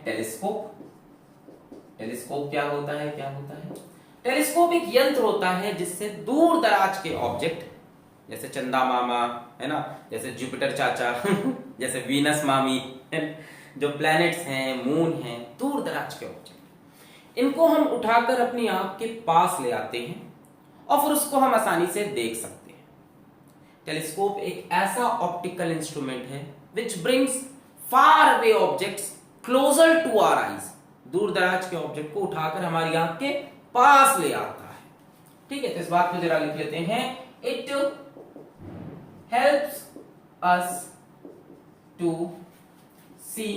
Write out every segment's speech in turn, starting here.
Telescope. Telescope क्या होता है? टेलीस्कोप एक यंत्र होता है जिससे दूर दराज के ऑब्जेक्ट, जैसे चंदा मामा है ना, जैसे जुपिटर चाचा जैसे वीनस मामी, जो प्लैनेट्स हैं, मून हैं, दूर दराज के ऑब्जेक्ट, इनको हम उठाकर अपनी आंख के पास ले आते हैं और फिर उसको हम आसानी से देख सकते हैं। टेलीस्कोप एक ऐसा ऑप्टिकल इंस्ट्रूमेंट है which brings far away objects closer to our eyes. दूर दराज के ऑब्जेक्ट को उठाकर हमारी आंख के पास ले आता है। ठीक है, तो इस बात को जरा लिख लेते हैं। It helps us to see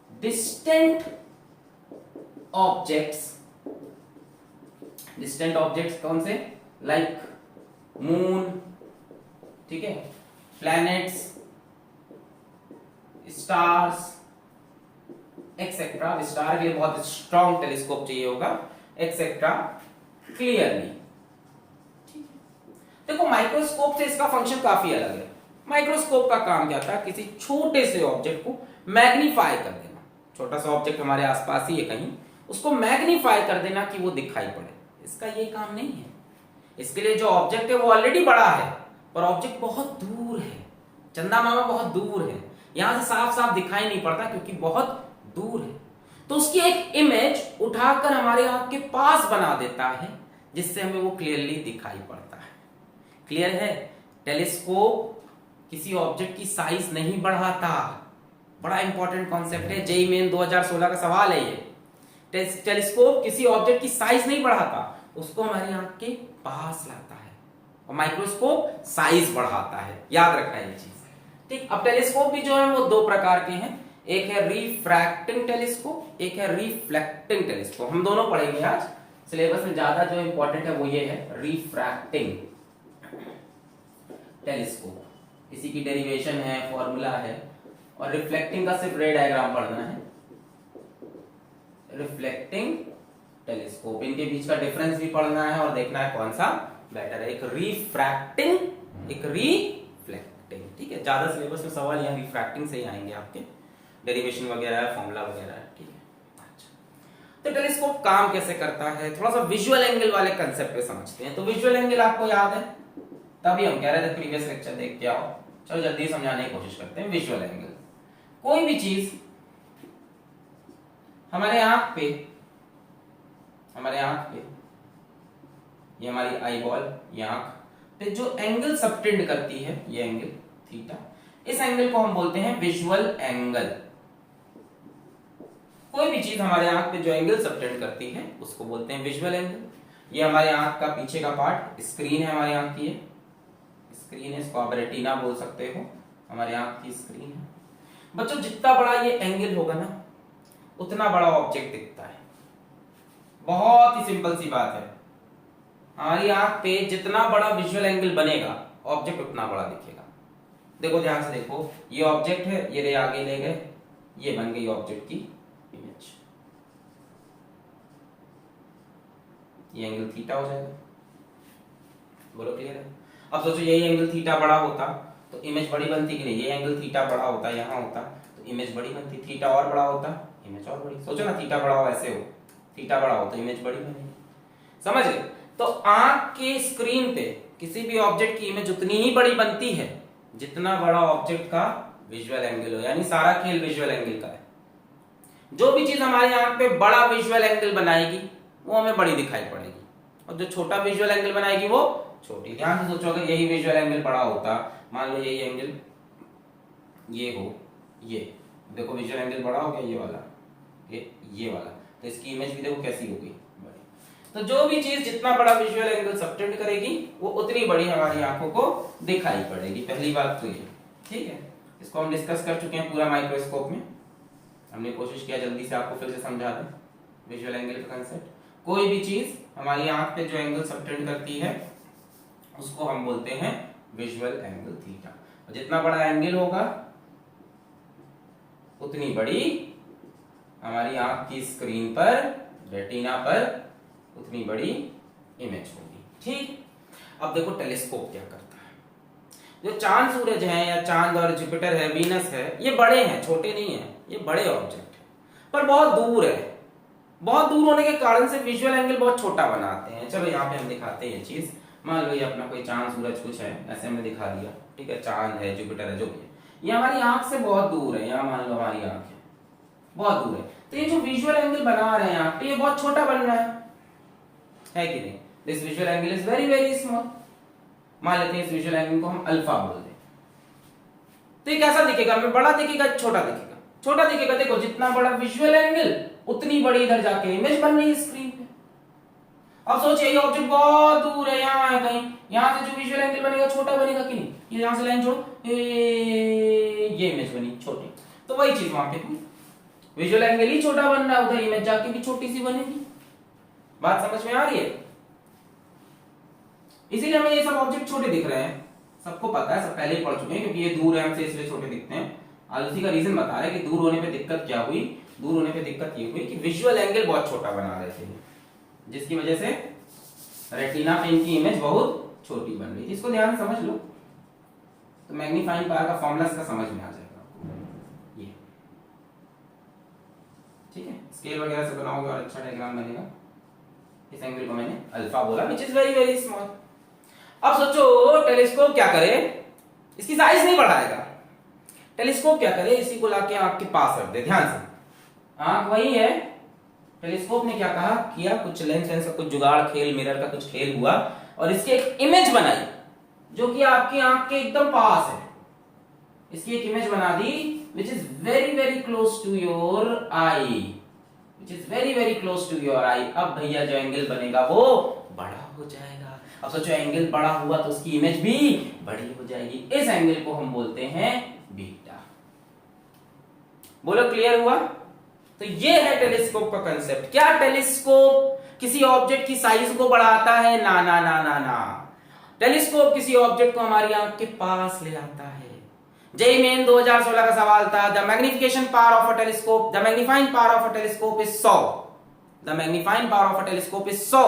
distant objects. Distant objects कौन से? लाइक मून, ठीक है, प्लैनेट्स, स्टार्स एक्सेट्रा। स्टार के लिए बहुत स्ट्रॉन्ग टेलीस्कोप चाहिए होगा, एक्सेट्रा, क्लियरली। देखो माइक्रोस्कोप से इसका फंक्शन काफी अलग है। माइक्रोस्कोप का काम क्या था? किसी छोटे से ऑब्जेक्ट को मैग्नीफाई कर देना। छोटा सा ऑब्जेक्ट हमारे आसपास ही है कहीं, उसको मैग्नीफाई कर देना कि वो दिखाई पड़े। इसका ये काम नहीं है। इसके लिए जो ऑब्जेक्ट है वो ऑलरेडी बड़ा है, पर ऑब्जेक्ट बहुत दूर है। चंदा मामा बहुत दूर है, यहां से साफ साफ दिखाई नहीं पड़ता क्योंकि बहुत दूर है। तो उसकी एक इमेज उठाकर हमारे आंख के पास बना देता है, जिससे हमें वो क्लियरली दिखाई पड़ता है। क्लियर है? टेलीस्कोप किसी ऑब्जेक्ट की साइज नहीं बढ़ाता। बड़ा इंपॉर्टेंट कॉन्सेप्ट है, जेईई मेन 2016 का सवाल है ये। टेलीस्कोप किसी ऑब्जेक्ट की साइज नहीं बढ़ाता, उसको हमारी आंख के पास लाता है। और माइक्रोस्कोप साइज बढ़ाता है, याद रखना ये चीज। ठीक, अब टेलीस्कोप भी जो है वो दो प्रकार के हैं। एक है रिफ्रैक्टिंग टेलीस्कोप, एक है रिफ्लेक्टिंग टेलीस्कोप। हम दोनों पढ़ेंगे आज। सिलेबस में ज्यादा जो इंपॉर्टेंट है वो ये है रिफ्रैक्टिंग टेलीस्कोप। इसी की डेरिवेशन है, फॉर्मूला है। और रिफ्लेक्टिंग का सिर्फ रे डायग्राम पढ़ना है। रिफ्लेक्टिंग टेलीस्कोप, इनके बीच का डिफरेंस भी पढ़ना है और देखना है कौन सा बेटर है। एक रिफ्रैक्टिंग, एक रिफ्लेक्टिंग। ठीक है, ज्यादा सिलेबस में सवाल यहाँ रिफ्रैक्टिंग से ही आएंगे आपके, डेरिवेशन वगैरह है, फॉर्मूला वगैरह है। ठीक है, अच्छा। तो टेलीस्कोप काम कैसे करता है, थोड़ा सा विजुअल एंगल वाले कंसेप्ट पे समझते हैं। तो विजुअल एंगल आपको याद है, तभी हम कह रहे थे प्रीवियस लेक्चर देख के आओ। चलो जल्दी समझाने की कोशिश करते हैं। विजुअल एंगल, कोई भी चीज हमारे आंख पे, ये हमारी आई बॉल, ये आंख पे जो एंगल सबटेंड करती है, ये एंगल थीटा, इस एंगल को हम बोलते हैं विजुअल एंगल। कोई भी चीज हमारे आंख पे जो एंगल सबटेंड करती है उसको बोलते हैं विजुअल एंगल। ये हमारे आंख का पीछे का पार्ट, स्क्रीन है हमारी आंख की, स्क्रीन है, इसको आप रेटिना बोल सकते हो, हमारे आंख की स्क्रीन है। बच्चों जितना बड़ा ये एंगल होगा ना, उतना बड़ा ऑब्जेक्ट दिखता है। बहुत ही सिंपल सी बात है, हमारी आंख पे जितना बड़ा विजुअल एंगल बनेगा, ऑब्जेक्ट उतना बड़ा दिखेगा। देखो ध्यान से देखो, ये ऑब्जेक्ट है, ये रे आगे ले गए, ये बन गई ऑब्जेक्ट की इमेज। ये एंगल थीटा हो जाएगा। बोलो क्लियर है? अब सोचो यही एंगल थीटा बड़ा होता तो इमेज बड़ी बनती कि नहीं? ये एंगल थीटा बड़ा होता, यहां होता तो इमेज बड़ी बनती। थीटा और बड़ा होता, इमेज और बड़ी। सोचो ना, थीटा बड़ा हो, ऐसे हो, थीटा बड़ा हो तो इमेज बड़ी बनेगी। समझ गए? तो आंख के स्क्रीन पे किसी भी ऑब्जेक्ट की इमेज उतनी ही बड़ी बनती है जितना बड़ा ऑब्जेक्ट का विजुअल एंगल हो। यानी सारा खेल विजुअल एंगल का है। जो भी चीज हमारे आंख पे बड़ा विजुअल एंगल बनाएगी वो हमें बड़ी दिखाई पड़ेगी, और जो छोटा विजुअल एंगल बनाएगी वो छोटी। ध्यान से सोचो, अगर यही विजुअल एंगल बड़ा होता, मान लो यही एंगल ये हो, ये देखो विजुअल एंगल बड़ा हो गया, ये वाला, ये वाला, तो इसकी इमेज भी देखो कैसी होगी, बड़ी। तो जो भी चीज जितना बड़ा विजुअल एंगल सबटेंड करेगी वो उतनी बड़ी हमारी आंखों को दिखाई पड़ेगी। पहली बात तो ये, ठीक है। इसको हम डिस्कस कर चुके हैं पूरा माइक्रोस्कोप में। हमने कोशिश किया जल्दी से आपको फिर से समझा दें विजुअल एंगल का कंसेप्ट। कोई भी चीज हमारी आंख पे जो एंगल सबटेंड करती है उसको हम बोलते हैं विजुअल एंगल थीटा। और जितना बड़ा एंगल होगा उतनी बड़ी हमारी आंख की स्क्रीन पर, रेटिना पर, उतनी बड़ी इमेज होगी। ठीक। अब देखो टेलीस्कोप क्या करता है। जो चांद सूरज है, या चांद और जुपिटर है, वीनस है, ये बड़े हैं, छोटे नहीं है, ये बड़े ऑब्जेक्ट है। पर बहुत दूर है। बहुत दूर होने के कारण से विजुअल एंगल बहुत छोटा बनाते हैं। चलो यहाँ पे हम दिखाते हैं ये चीज। मान लो ये अपना कोई चांद सूरज कुछ है, ऐसे हमने दिखा दिया, ठीक है, चांद है, जुपिटर है, जो भी है, ये हमारी आंख से बहुत दूर है। यहाँ मान लो हमारी आंख है, बहुत दूर है, तो ये जो विजुअल एंगल बना रहे हैं आप, तो ये बहुत छोटा बन रहा है कि नहीं? This visual angle is very very small. मान लेते हैं इस विजुअल एंगल को हम अल्फा बोल दें, तो ये कैसा दिखेगा? हमें बड़ा दिखेगा, छोटा दिखेगा? छोटा दिखेगा। देखो जितना बड़ा विजुअल एंगल उतनी बड़ी इधर जाके इमेज बन रही है स्क्रीन पे। अब सोचिए ये ऑब्जेक्ट बहुत दूर है, यहाँ है कहीं, यहाँ से जो विजुअल एंगल बनेगा छोटा बनेगा कि नहीं? ये यहाँ से लाइन जोड़ो, ये इमेज बनी छोटी, तो वही चीज वहां पे हुई, विजुअल एंगल ही छोटा बन रहा है, उधर इमेज जाके भी छोटी सी बनेगी। बात समझ में आ रही है? इसीलिए हमें ये सब ऑब्जेक्ट छोटे दिख रहे हैं, सबको पता है, सब पहले ही पढ़ चुके हैं, क्योंकि ये दूर है हमसे इसलिए छोटे दिखते हैं। आज उसी का रीजन बता रहे हैं कि दूर होने पे दिक्कत क्या हुई। दूर होने पे दिक्कत ये हुई कि विजुअल एंगल बहुत छोटा बना रहे थे, जिसकी वजह से रेटिना पे इनकी इमेज बहुत छोटी बन रही थी। इसको ध्यान से समझ लो तो मैग्नीफाइंग पावर का फॉर्मूला इसका समझ में आ जाएगा। ये ठीक है, स्केल वगैरह से बनाओगे और अच्छा डायग्राम बनेगा। इस एंगल को मैंने अल्फा बोला, विच इज वेरी वेरी स्मॉल। अब सोचो टेलीस्कोप क्या करे, इसकी साइज नहीं बढ़ाएगा। टेलीस्कोप क्या करे, इसी को लाके आंख के पास रख दे। ध्यान से, आंख वही है, टेलीस्कोप ने क्या कहा किया, कुछ लेंस का कुछ जुगाड़, खेल, मिरर का कुछ खेल हुआ और इसकी एक इमेज बनाई जो कि आपकी आंख के एकदम पास है। इसकी एक इमेज बना दी which is very very close to your eye, which is very very close to your eye. अब भैया जो एंगल बनेगा वो बड़ा हो जाएगा। अब सोचो एंगल बड़ा हुआ तो उसकी इमेज भी बड़ी हो जाएगी। इस एंगल को हम बोलते हैं बीटा। बोलो क्लियर हुआ? तो ये है टेलीस्कोप का कंसेप्ट। क्या टेलीस्कोप किसी ऑब्जेक्ट की साइज को बढ़ाता है? ना ना ना ना ना। टेलीस्कोप किसी ऑब्जेक्ट को हमारी आंख के पास ले आता है। जेईई मेन 2016 का सवाल था, the magnification power of a telescope, the magnifying power of a telescope is 100। The magnifying power of a telescope is 100।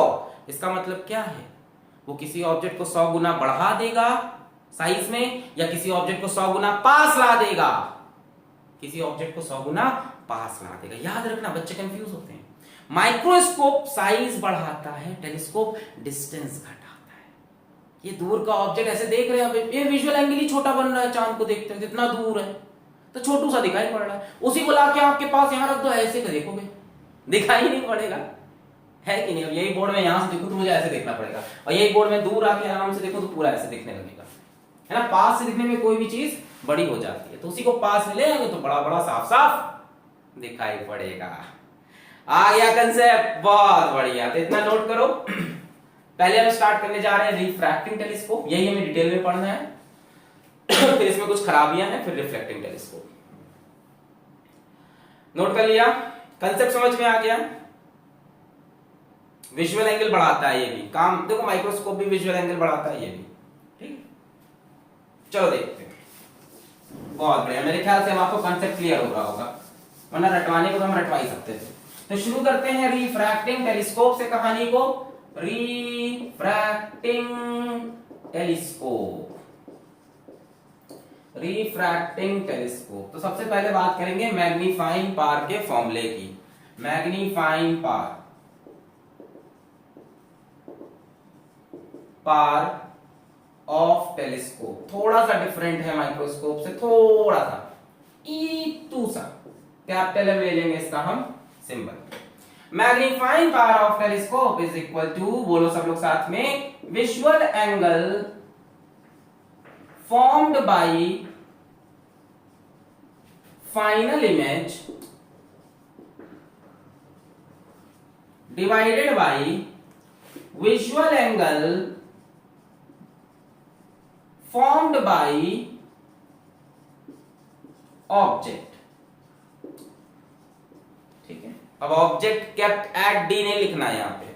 इसका मतलब क्या है? वो किसी ऑब्जेक्ट को 100 गुना बढ़ा देगा साइज में, या किसी ऑब्जेक्ट को 100 गुना पास ला देगा? किसी ऑब्जेक्ट को 100 गुना पास ला देगा। याद रखना, बच्चे कंफ्यूज होते हैं। माइक्रोस्कोप साइज बढ़ाता है, टेलीस्कोप डिस्टेंस घटाता है। ये दूर का ऑब्जेक्ट ऐसे देख रहे हैं, ये विजुअल एंगल ही छोटा बन रहा है, चांद को देखते हैं जितना दूर है तो छोटू सा दिखाई पड़ रहा है। उसी को लाके आपके पास यहां रख दो, ऐसे का देखोगे दिखाई नहीं पड़ेगा, है कि नहीं? अब यही बोर्ड में यहां से देखो तो मुझे ऐसे देखना पड़ेगा, और यही बोर्ड में दूर आके आराम से देखो तो पूरा ऐसे दिखने लगेगा, है ना? पास से दिखने में कोई भी चीज बड़ी हो जाती है, तो उसी को पास में ले आएंगे तो बड़ा बड़ा साफ साफ दिखाई पड़ेगा। आ गया कंसेप्ट? बहुत बढ़िया। तो इतना नोट करो। पहले हम स्टार्ट करने जा रहे हैं रिफ्रैक्टिंग टेलीस्कोप, यही हमें डिटेल में पढ़ना है। फिर इसमें कुछ खराबियां हैं, फिर रिफ्लेक्टिंग टेलीस्कोप। नोट कर लिया? कंसेप्ट समझ में आ गया? विजुअल एंगल बढ़ाता है ये भी काम, देखो माइक्रोस्कोप भी विजुअल एंगल बढ़ाता है ये भी, ठीक। चलो देखते हैं। बहुत बढ़िया, मेरे ख्याल से हम आपको कंसेप्ट क्लियर हो रहा होगा, वरना रटवाने को तो हम रटवा ही सकते थे। तो शुरू करते हैं रिफ्रैक्टिंग टेलीस्कोप से कहानी को। Refracting telescope, refracting telescope. तो सबसे पहले बात करेंगे मैग्नीफाइंग पावर के फॉर्मूले की। मैग्नीफाइंग पावर ऑफ टेलीस्कोप थोड़ा सा डिफरेंट है माइक्रोस्कोप से, थोड़ा सा E2 सा। कैपिटल एम ले लेंगे इसका हम symbol. Magnifying power of telescope is equal to, बोलो सब लोग साथ में, visual angle formed by final image divided by visual angle formed by object। ठीक है, अब ऑब्जेक्ट केप्ट एट डी नहीं लिखना है यहाँ पे।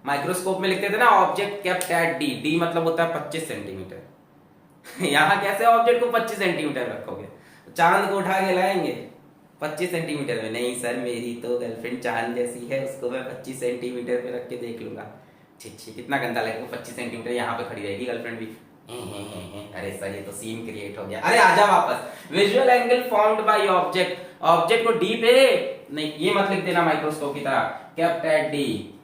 माइक्रोस्कोप में लिखते थे ना object kept at D, D मतलब होता है 25 सेंटीमीटर। यहाँ कैसे ऑब्जेक्ट को 25 सेंटीमीटर रखोगे? चांद को उठा के लाएंगे 25 सेंटीमीटर में? नहीं सर, मेरी तो गर्लफ्रेंड चांद जैसी है, उसको मैं 25 सेंटीमीटर पे रख के देख लूंगा। ठीक, कितना गंदा लगेगा, 25 सेंटीमीटर यहाँ पे खड़ी रहेगी गर्लफ्रेंड भी। अरे सर ये तो सीन क्रिएट हो गया। अरे आजा वापस। Visual angle formed by object, object को डी पे नहीं, ये मत लिख देना माइक्रोस्कोप की तरह कैपिटल डी,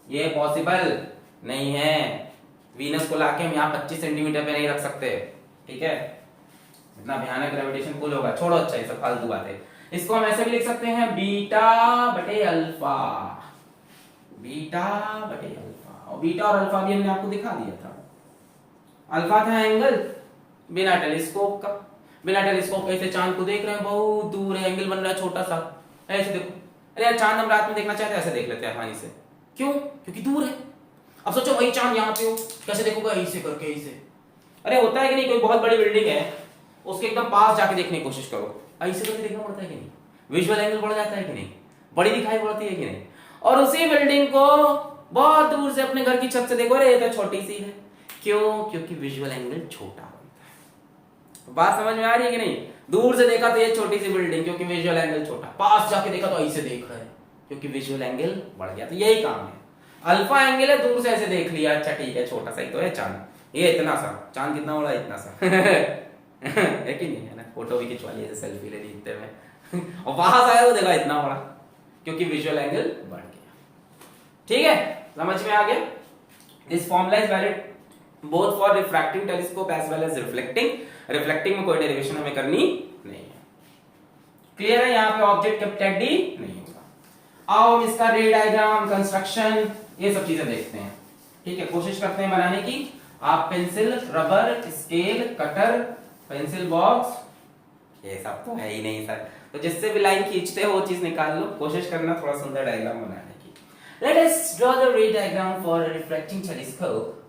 ये पॉसिबल नहीं है। वीनस को लाके हम यहाँ 25 सेंटीमीटर पे नहीं रख सकते, ठीक है, इतना भयानक ग्रेविटेशन पुल होगा। छोड़ो, अच्छा ये सब फालतू बातें। इसको हम ऐसे भी लिख सकते हैं बीटा बटे अल्फा, बीटा बटे अल्फा, और बीटा और अल्फा भी हमने आपको दिखा दिया था। अल्फा था एंगल बिना टेलीस्कोप का, बिना टेलीस्कोप ऐसे चांद को देख रहे हैं, बहुत दूर है, एंगल बन रहा है छोटा सा, ऐसे देखो। अरे यार चांद हम रात में देखना चाहते हैं, ऐसे देख लेते हैं आसानी से, क्यों? क्योंकि दूर है। अब सोचो वही चांद यहाँ पे हो, कैसे देखोगे? ऐसे करके, ऐसे। अरे होता है कि नहीं, कोई बहुत बड़ी बिल्डिंग है, उसके एकदम पास जाके देखने की कोशिश करो, ऐसे करके देखना पड़ता है कि नहीं? विजुअल एंगल बढ़ जाता है कि नहीं? बड़ी दिखाई पड़ती है कि नहीं? और उसी बिल्डिंग को बहुत दूर से अपने घर की छत से देखो, अरे ये तो छोटी सी है, क्यों? क्योंकि विजुअल एंगल छोटा बनता है। बात समझ में आ रही है कि नहीं? दूर से देखा तो ये छोटी सी बिल्डिंग, क्योंकि विजुअल एंगल छोटा, पास जाके देखा तो ऐसे देख रहा है, क्योंकि विजुअल एंगल बढ़ गया। तो यही काम है, अल्फा एंगल है, दूर से ऐसे देख लिया, अच्छा ठीक है, छोटा सा ही तो है चांद, ये इतना सा चांद, कितना बड़ा? इतना सा है कि नहीं? है ना, फोटो भी खिंचवा ली, सेल्फी ले ली इतने में और वहां से आया वो देखा इतना बड़ा, क्योंकि विजुअल एंगल बढ़ गया। ठीक है, समझ में आ गया? This formula is valid both for refracting telescope as well as reflecting. Reflecting में कोई डेरिवेशन हमें करनी नहीं है। क्लियर है? यहाँ पे ऑब्जेक्ट कैपिटल डी नहीं होगा। आओ हम इसका रे डायग्राम, कंस्ट्रक्शन, ये सब चीजें देखते हैं। ठीक है, कोशिश करते हैं बनाने की। आप pencil, rubber, scale, cutter, pencil box, ये सब तो है ही नहीं सर, तो जिससे भी लाइन खींचते हो वो चीज निकाल लो, कोशिश करना थोड़ा सुंदर डायग्राम बनाने की। Let us draw the ray diagram for a refracting telescope.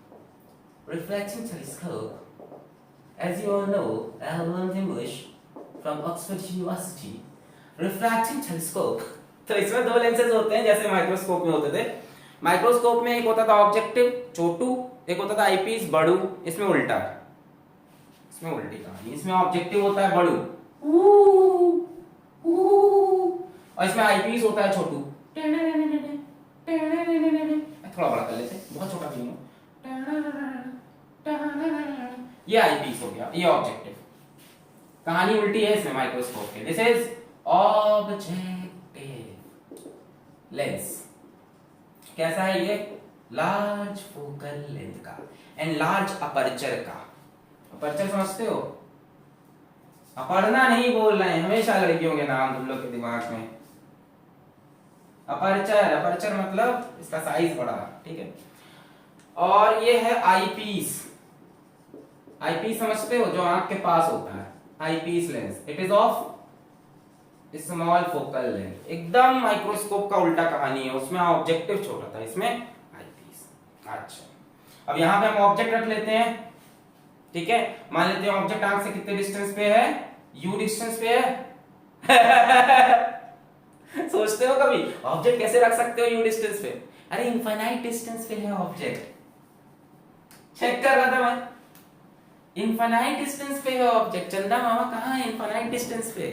Refracting telescope, as you all know, I have learned English from Oxford University. Refracting telescope, तो इसमें दो लेंसेज होते हैं जैसे माइक्रोस्कोप में होते थे। माइक्रोस्कोप में एक होता था ऑब्जेक्टिव छोटू, एक होता था आईपीस बड़ू। इसमें उल्टा है, इसमें उल्टी कहानी। इसमें ऑब्जेक्टिव होता है बड़ू और इसमें आईपीस होता है छोटू। थोड़ा बड़ा कर लेते, बहुत छोटा भी नहीं। ये आईपीस हो गया, ये ऑब्जेक्टिव। कहानी उल्टी है इसमें माइक्रोस्कोप के। This is objective lens. कैसा है ये? लार्ज फोकल लेंथ का एंड लार्ज अपर्चर का। अपर्चर समझते हो? अपर्णा नहीं बोल रहे हैं, हमेशा लड़कियों के नाम तुम लोग के दिमाग में। अपर्चर, अपर्चर मतलब इसका साइज बड़ा, ठीक है। और ये है आईपीस। आईपीस समझते हो? जो आंख के पास होता है, eyepiece lens. It is of small focal length. एकदम माइक्रोस्कोप का उल्टा कहानी है, उसमें ऑब्जेक्टिव छोटा था, इसमें आईपीस। अच्छा, अब यहां पे हम ऑब्जेक्ट रख लेते हैं, ठीक है। मान लेते हैं ऑब्जेक्ट आंख से कितने डिस्टेंस पे है? यू डिस्टेंस पे है। सोचते हो कभी ऑब्जेक्ट कैसे रख सकते हो यू डिस्टेंस पे? अरे इनफाइनाइट डिस्टेंस पे है ऑब्जेक्ट। चेक कर रहा था मैं, इनफाइनाइट डिस्टेंस पे है ऑब्जेक्ट। चंदा मामा कहाँ है इनफाइनाइट डिस्टेंस पे?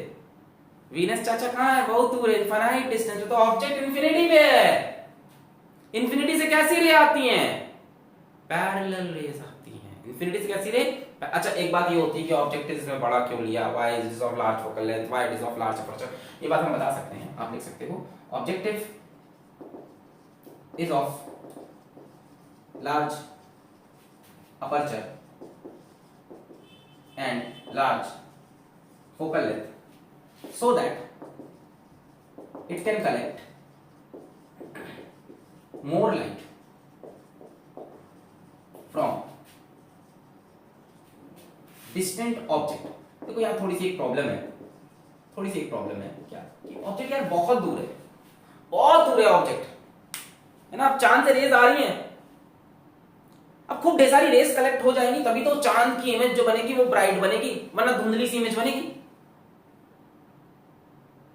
वीनस चाचा कहाँ है? बहुत दूर है, इनफाइनाइट डिस्टेंस पे। तो ऑब्जेक्ट इन्फिनिटी पे है। इन्फिनिटी से कैसी रे आती हैं? पैरेलल रेज आती हैं। इन्फिनिटी से कैसी रे? अच्छा, एक बात ये होती है कि ऑब्जेक्टिव इसमें बड़ा क्यों लिया? Why it is of large focal length, why it is of large aperture, ये बात हम बता सकते हैं। आप लिख सकते हो objective is of large aperture and large focal length so that it can collect more light from distant object। देखो यार थोड़ी सी एक प्रॉब्लम है, थोड़ी सी एक प्रॉब्लम है। क्या? कि ऑब्जेक्ट यार बहुत दूर है, बहुत दूर है ऑब्जेक्ट, है ना। अब चांद से रेज आ रही हैं, अब खूब ढेर सारी रेस कलेक्ट हो जाएंगी, तभी तो चांद की इमेज जो बनेगी वो ब्राइट बनेगी, वरना धुंधली सी इमेज बनेगी।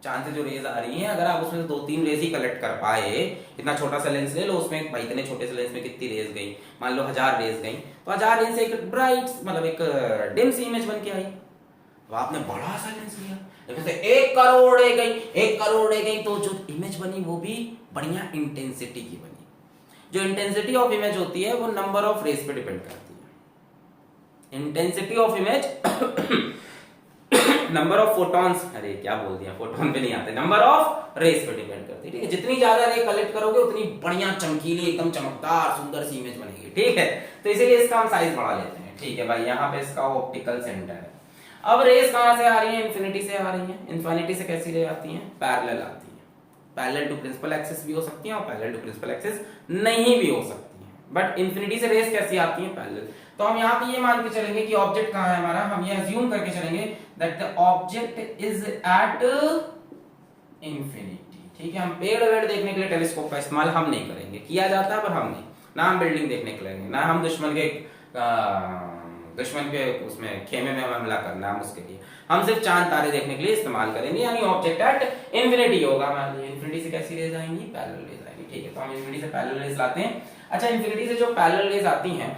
चांद से जो रेज आ रही हैं, अगर आप उसमें से 2-3 रेज ही कलेक्ट कर पाए, इतना छोटा सा लेंस ले लो, उसमें भाई इतने छोटे से लेंस में कितनी रेज गई? मान लो 1000 रेज गई, तो 1000 रेज से एक ब्राइट मतलब एक डिम सी इमेज बन के आई। तो आपने बड़ा सा लेंस लिया, लेकिन से 1 करोड़ रे गई, 1 करोड़ रे गई, तो जो इमेज बनी वो भी बढ़िया इंटेंसिटी की बनी। जो इंटेंसिटी ऑफ इमेज होती है वो नंबर ऑफ रेज पे डिपेंड करती है। Intensity of image number of photons, अरे क्या बोल दिया, फोटोन पे नहीं आते, नंबर ऑफ रेस पे डिपेंड करती है, ठीक है। जितनी ज्यादा रे कलेक्ट करोगे उतनी बढ़िया चमकीली एकदम चमकदार सुंदर सी इमेज बनेगी, ठीक है। तो इसीलिए इसका हम साइज बढ़ा लेते हैं, ठीक है भाई। यहाँ पे इसका ऑप्टिकल सेंटर है। अब रेस कहां से आ रही है? इन्फिनिटी से आ रही है। इन्फिनिटी से कैसी रे आती है? पैरेलल आती है। पैरेलल टू प्रिंसिपल एक्सिस भी हो सकती है और पैरेलल टू प्रिंसिपल एक्सिस नहीं भी हो सकती है, बट इन्फिनिटी से रेस कैसी आती है? पैरेलल। तो हम यहाँ पे ये मान के चलेंगे कि ऑब्जेक्ट कहाँ है हमारा, हम ये अज्यूम करके चलेंगे that the object is at infinity, ठीक है। हम पेड़ वेड़ देखने के लिए टेलीस्कोप का इस्तेमाल हम नहीं करेंगे, किया जाता है पर हम नहीं, ना हम बिल्डिंग देखने के लिए, ना हम दुश्मन के उसमें खेमे में हमला करना, हम उसके लिए हम सिर्फ चांद तारे देखने के लिए इस्तेमाल करेंगे, यानी ऑब्जेक्ट एट इंफिनिटी होगा। मान लीजिए इंफिनिटी से कैसी रेज आएंगी? पैरेलल रेज आएंगी, ठीक है। तो हम इंफिनिटी से पैरेलल रेज लाते हैं। अच्छा, इंफिनिटी से जो पैरेलल रेज आती हैं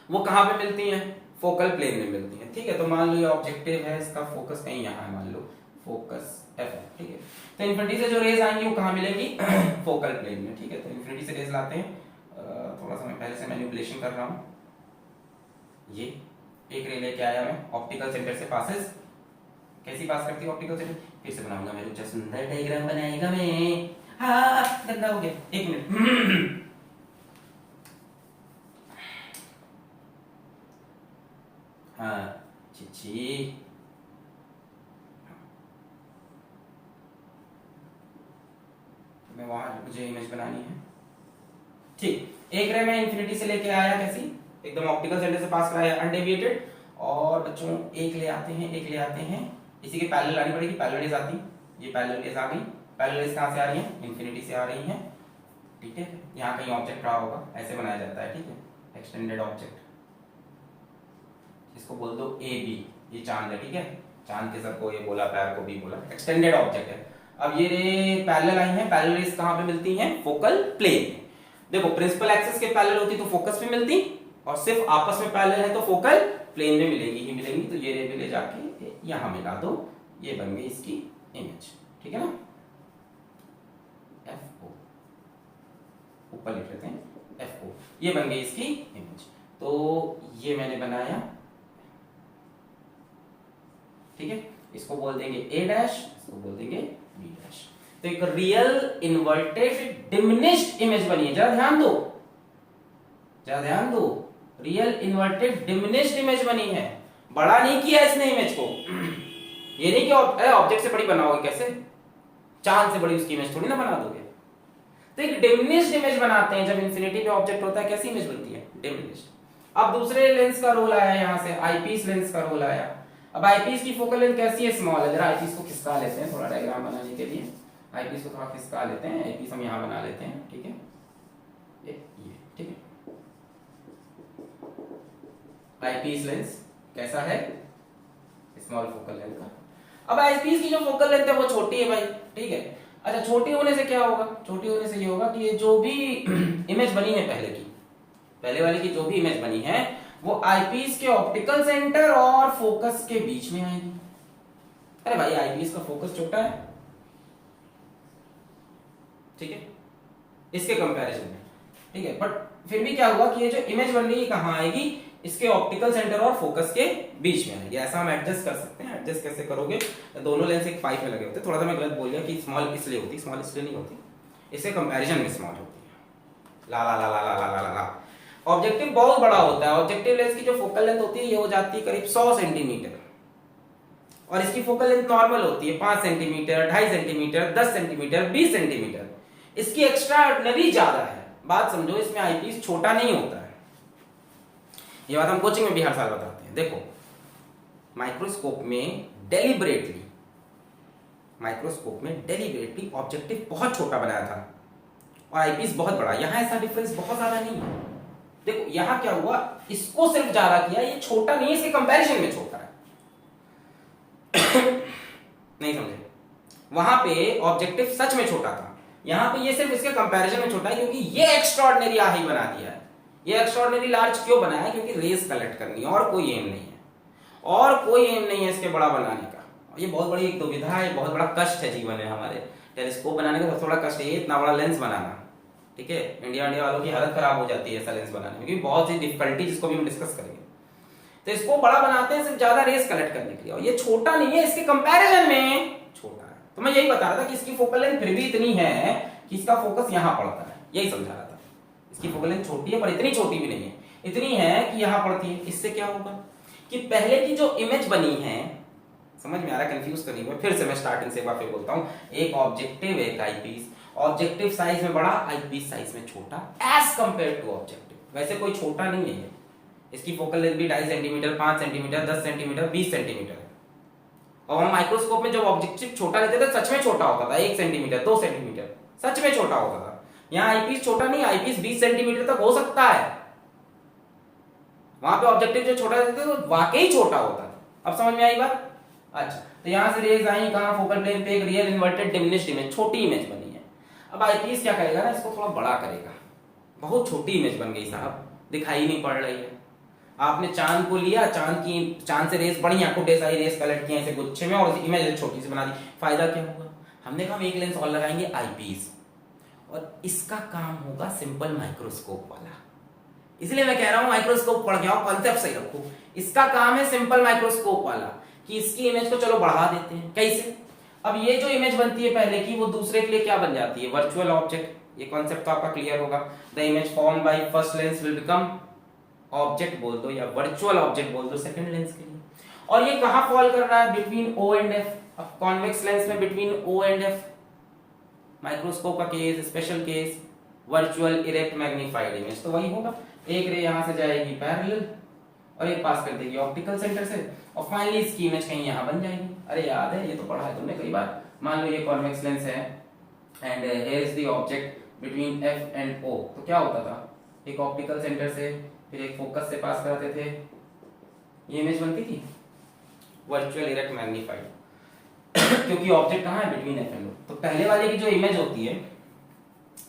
वो कहां पे मिलती हैं? फोकल प्लेन में मिलती हैं, ठीक है। तो मान लो ये ऑब्जेक्टिव है, इसका फोकस कहीं यहाँ है, मान लो फोकस एफ है, ठीक है। तो इंफिनिटी से जो रेज आएंगी वो कहां मिलेंगी? फोकल प्लेन में, ठीक है। तो इंफिनिटी से रेज लाते हैं, थोड़ा सा मैं पहले से मैनिपुलेशन कर रहा हूं। ये एक रे लेके आया मैं ऑप्टिकल सेंटर से, पासेस कैसी पास करती है ऑप्टिकल सेंटर? फिर से बनाऊंगा मैं, रुक जा, सुंदर डायग्राम बनाएगा मैं। हाँ गंदा हो गया, एक मिनट। हाँ छी, मैं वहां मुझे इमेज बनानी है, ठीक। एक रे में इंफिनिटी से लेके आया, कैसी? एकदम ऑप्टिकल सेंटर से पास कराया अनडेविएटेड। और बच्चों एक ले आते हैं, एक ले आते हैं, इसी के पैरेलल आनी पड़ेगी, पैरेलल रेज आती, ये पैरेलल रेज आ गई। पैरेलल रेज कहां से आ रही है? इंफिनिटी से आ रही है, ठीक है। यहाँ कहीं ऑब्जेक्ट रहा होगा, ऐसे बनाया जाता है, ठीक है। एक्सटेंडेड ऑब्जेक्ट, इसको बोल दो ए बी, ये चांद है, ठीक है। चांद के सर को ये बोला, पैर को बी बोला, एक्सटेंडेड ऑब्जेक्ट है। अब ये रे पैरेलल आई है, पैरेलल रेज कहां पे मिलती हैं? Focal plane. देखो प्रिंसिपल एक्सिस के पैरेलल होती तो फोकस पे मिलती, और सिर्फ आपस में पैरेलल है तो फोकल प्लेन में मिलेंगी ही मिलेंगी। तो ये रे भी ले जाके यहां मिला दो, ये बन गई इसकी इमेज, ठीक है ना। एफ ओ ऊपर लिख लेते हैं, एफ ओ, ये बन गई इसकी इमेज। तो ये मैंने बनाया, ठीक है। इसको बोल देंगे ए डैश, इसको बोल देंगे बी डैश। तो एक रियल इन्वर्टेड डिमिनिश्ड इमेज बनी है। जरा ध्यान दो, जरा ध्यान दो, रियल इन्वर्टेड डिमिनिश्ड इमेज बनी है। बड़ा नहीं किया इसने इमेज को। ये नहीं कि ऑब्जेक्ट से बड़ी बनाओगे, कैसे? चांद से बड़ी उसकी इमेज थोड़ी ना बना दोगे। तो एक डिमिनिश्ड इमेज बनाते हैं जब इंफिनिटी पे ऑब्जेक्ट होता है, कैसी इमेज बनती है? डिमिनिश्ड। अब दूसरे लेंस का रोल आया, यहां से आईपीस लेंस का रोल आया। अब आईपीस की फोकल लेंथ कैसी है? स्मॉल है। जरा आईपीस को खिसका लेते हैं थोड़ा डायग्राम बनाने के लिए, आईपीस को थोड़ा खिसका लेते हैं। आईपीस हम यहां बना लेते हैं, ठीक है। ये ठीक है। आईपीस लेंस कैसा है? स्मॉल फोकल लेंथ का। अब आईपीस की जो फोकल लेंथ है वो छोटी है भाई, ठीक है। अच्छा, छोटी होने से क्या होगा? छोटी होने से ये होगा कि ये जो भी इमेज बनी है पहले वाली की जो भी इमेज बनी है वो आईपीस के ऑप्टिकल सेंटर और फोकस के बीच में आएगी। अरे भाई आईपीस का फोकस छोटा है, ठीक है, इसके कंपैरिजन में, ठीक है। बट फिर भी क्या हुआ कि ये जो इमेज बन रही है कहां आएगी? इसके ऑप्टिकल सेंटर और फोकस के बीच में आएगी। ऐसा हम एडजस्ट कर सकते हैं। एडजस्ट कैसे करोगे? दोनों लेंस एक पाइप में लगे होते हैं। थोड़ा सा मैं गलत बोल गया कि स्मॉल इसलिए होती, स्मॉल इसलिए नहीं होती, इसके कंपैरिजन में स्मॉल होती है। ला ला ला ला ला ला ला ला। ऑब्जेक्टिव बहुत बड़ा होता है। ऑब्जेक्टिव लेंस की जो फोकल लेंथ होती है ये हो जाती है करीब 100 सेंटीमीटर, और इसकी फोकल लेंथ नॉर्मल होती है 5 सेंटीमीटर, 2.5 सेंटीमीटर, 10 सेंटीमीटर, 20 सेंटीमीटर। इसकी एक्स्ट्रा ऑर्डिनरी ज्यादा है। बात समझो, इसमें आईपीस छोटा नहीं होता है। ये बात हम कोचिंग में भी हर साल बताते हैं। देखो माइक्रोस्कोप में डेलिबरेटली ऑब्जेक्टिव बहुत छोटा बनाया था और आईपीस बहुत बड़ा। यहां ऐसा डिफरेंस बहुत ज्यादा नहीं है। देखो यहां क्या हुआ, इसको सिर्फ ज्यादा किया, ये छोटा नहीं है, इसके कंपैरिजन में छोटा है। नहीं समझे? वहां पे ऑब्जेक्टिव सच में छोटा था, यहां पे ये सिर्फ इसके कंपैरिजन में छोटा है, क्योंकि ये एक्स्ट्राऑर्डिनरी ही बना दिया है। ये एक्स्ट्राऑर्डिनरी लार्ज क्यों बनाया? क्योंकि रेस कलेक्ट करनी है, और कोई एम नहीं है, और कोई एम नहीं है इसके बड़ा बनाने का। ये बहुत बड़ी एक दुविधा है, बहुत बड़ा कष्ट है जीवन में हमारे। टेलीस्कोप बनाने का सबसे बड़ा कष्ट है इतना बड़ा लेंस बनाना, ठीक है। इंडिया वालों की हालत खराब हो जाती है ऐसा लेंस बनाने में, क्योंकि बहुत सी डिफिकल्टी जिसको भी हम डिस्कस करेंगे। तो इसको बड़ा बनाते हैं सिर्फ ज्यादा रेस कलेक्ट करने के लिए, और ये छोटा नहीं है, इसके कंपैरिजन में छोटा है। तो मैं यही बता रहा था कि इसकी फोकल लेंथ फिर भी इतनी है कि इसका फोकस यहां पड़ता है, यही समझा रहा था। इसकी फोकल लेंथ छोटी है पर इतनी छोटी भी नहीं है, इतनी है कि यहां पड़ती है। इससे क्या होगा कि पहले की जो इमेज बनी है, समझ में आ रहा है, कंफ्यूज तो नहीं हुआ, फिर से मैं स्टार्टिंग से एक बार फिर बोलता हूं, एक ऑब्जेक्टिव एक आईपीस, ऑब्जेक्टिव साइज में बड़ा, आईपीस साइज में छोटा एज कंपेयर टू ऑब्जेक्टिव। वैसे कोई छोटा नहीं है, इसकी फोकल लेंथ भी 2.5 सेंटीमीटर, 5 सेंटीमीटर, 10 सेंटीमीटर, 20 सेंटीमीटर है। और हम माइक्रोस्कोप में जब ऑब्जेक्टिव छोटा लेते थे सच में छोटा होता था, 1 सेंटीमीटर, 2 सेंटीमीटर, सच में छोटा होता था। यहाँ आईपीस छोटा नहीं, आईपीस 20 सेंटीमीटर तक हो सकता है। वहां पे ऑब्जेक्टिव जो छोटा लेते थे तो वाकई छोटा होता था। अब समझ में आई बात? अच्छा, तो यहां से रेज आई कहां, फोकल प्लेन पे, एक रियल इन्वर्टेड डिमिनिश्ड इमेज, छोटी इमेज बनी है। अब आईपीस क्या करेगा ना, इसको थोड़ा बड़ा करेगा। बहुत छोटी इमेज बन गई साहब, दिखाई नहीं पड़ रही है। आपने चांद को लिया, चांद से रेस बड़ी आंखों ढेर सारी रेस कलेक्ट किया ऐसे गुच्छे में, और इमेज छोटी सी बना दी। फायदा क्या होगा? हमने कहा हम एक लेंस और लगाएंगे आईपीस, और इसका काम होगा सिंपल माइक्रोस्कोप वाला। इसलिए मैं कह रहा हूं माइक्रोस्कोप पढ़ के आओ, कॉन्सेप्ट सही रखो। इसका काम है सिंपल माइक्रोस्कोप वाला, कि इसकी इमेज को चलो बढ़ा देते हैं। कैसे? अब ये जो इमेज बनती है पहले की, वो दूसरे के लिए क्या बन जाती है? Virtual object. ये कॉन्सेप्ट तो आपका क्लियर होगा। The image form by first lens will become object बोल दो या वर्चुअल ऑब्जेक्ट बोल दो सेकंड लेंस के लिए। और ये कहां फॉल कर रहा है? Between O and F. अब कॉन्वेक्स लेंस में between O and F, microscope का case, special case, virtual erect magnified image. तो वही होगा, एक रे यहां से जाएगी पैरेलल और एक पास कर देगी ऑप्टिकल सेंटर से, और फाइनली इसकी इमेज कहीं यहां बन जाएगी। अरे याद है, ये तो पढ़ा है तुमने कई बार। मान लो ये कॉन्वेक्स लेंस है and here is the object between F and O, तो क्या होता था? एक ऑप्टिकल सेंटर से फिर एक फोकस से पास कराते थे, ये इमेज बनती थी वर्चुअल इरेक्ट मैग्नीफाइड। क्योंकि ऑब्जेक्ट कहां है? Between F and O. तो पहले वाले की जो इमेज होती है,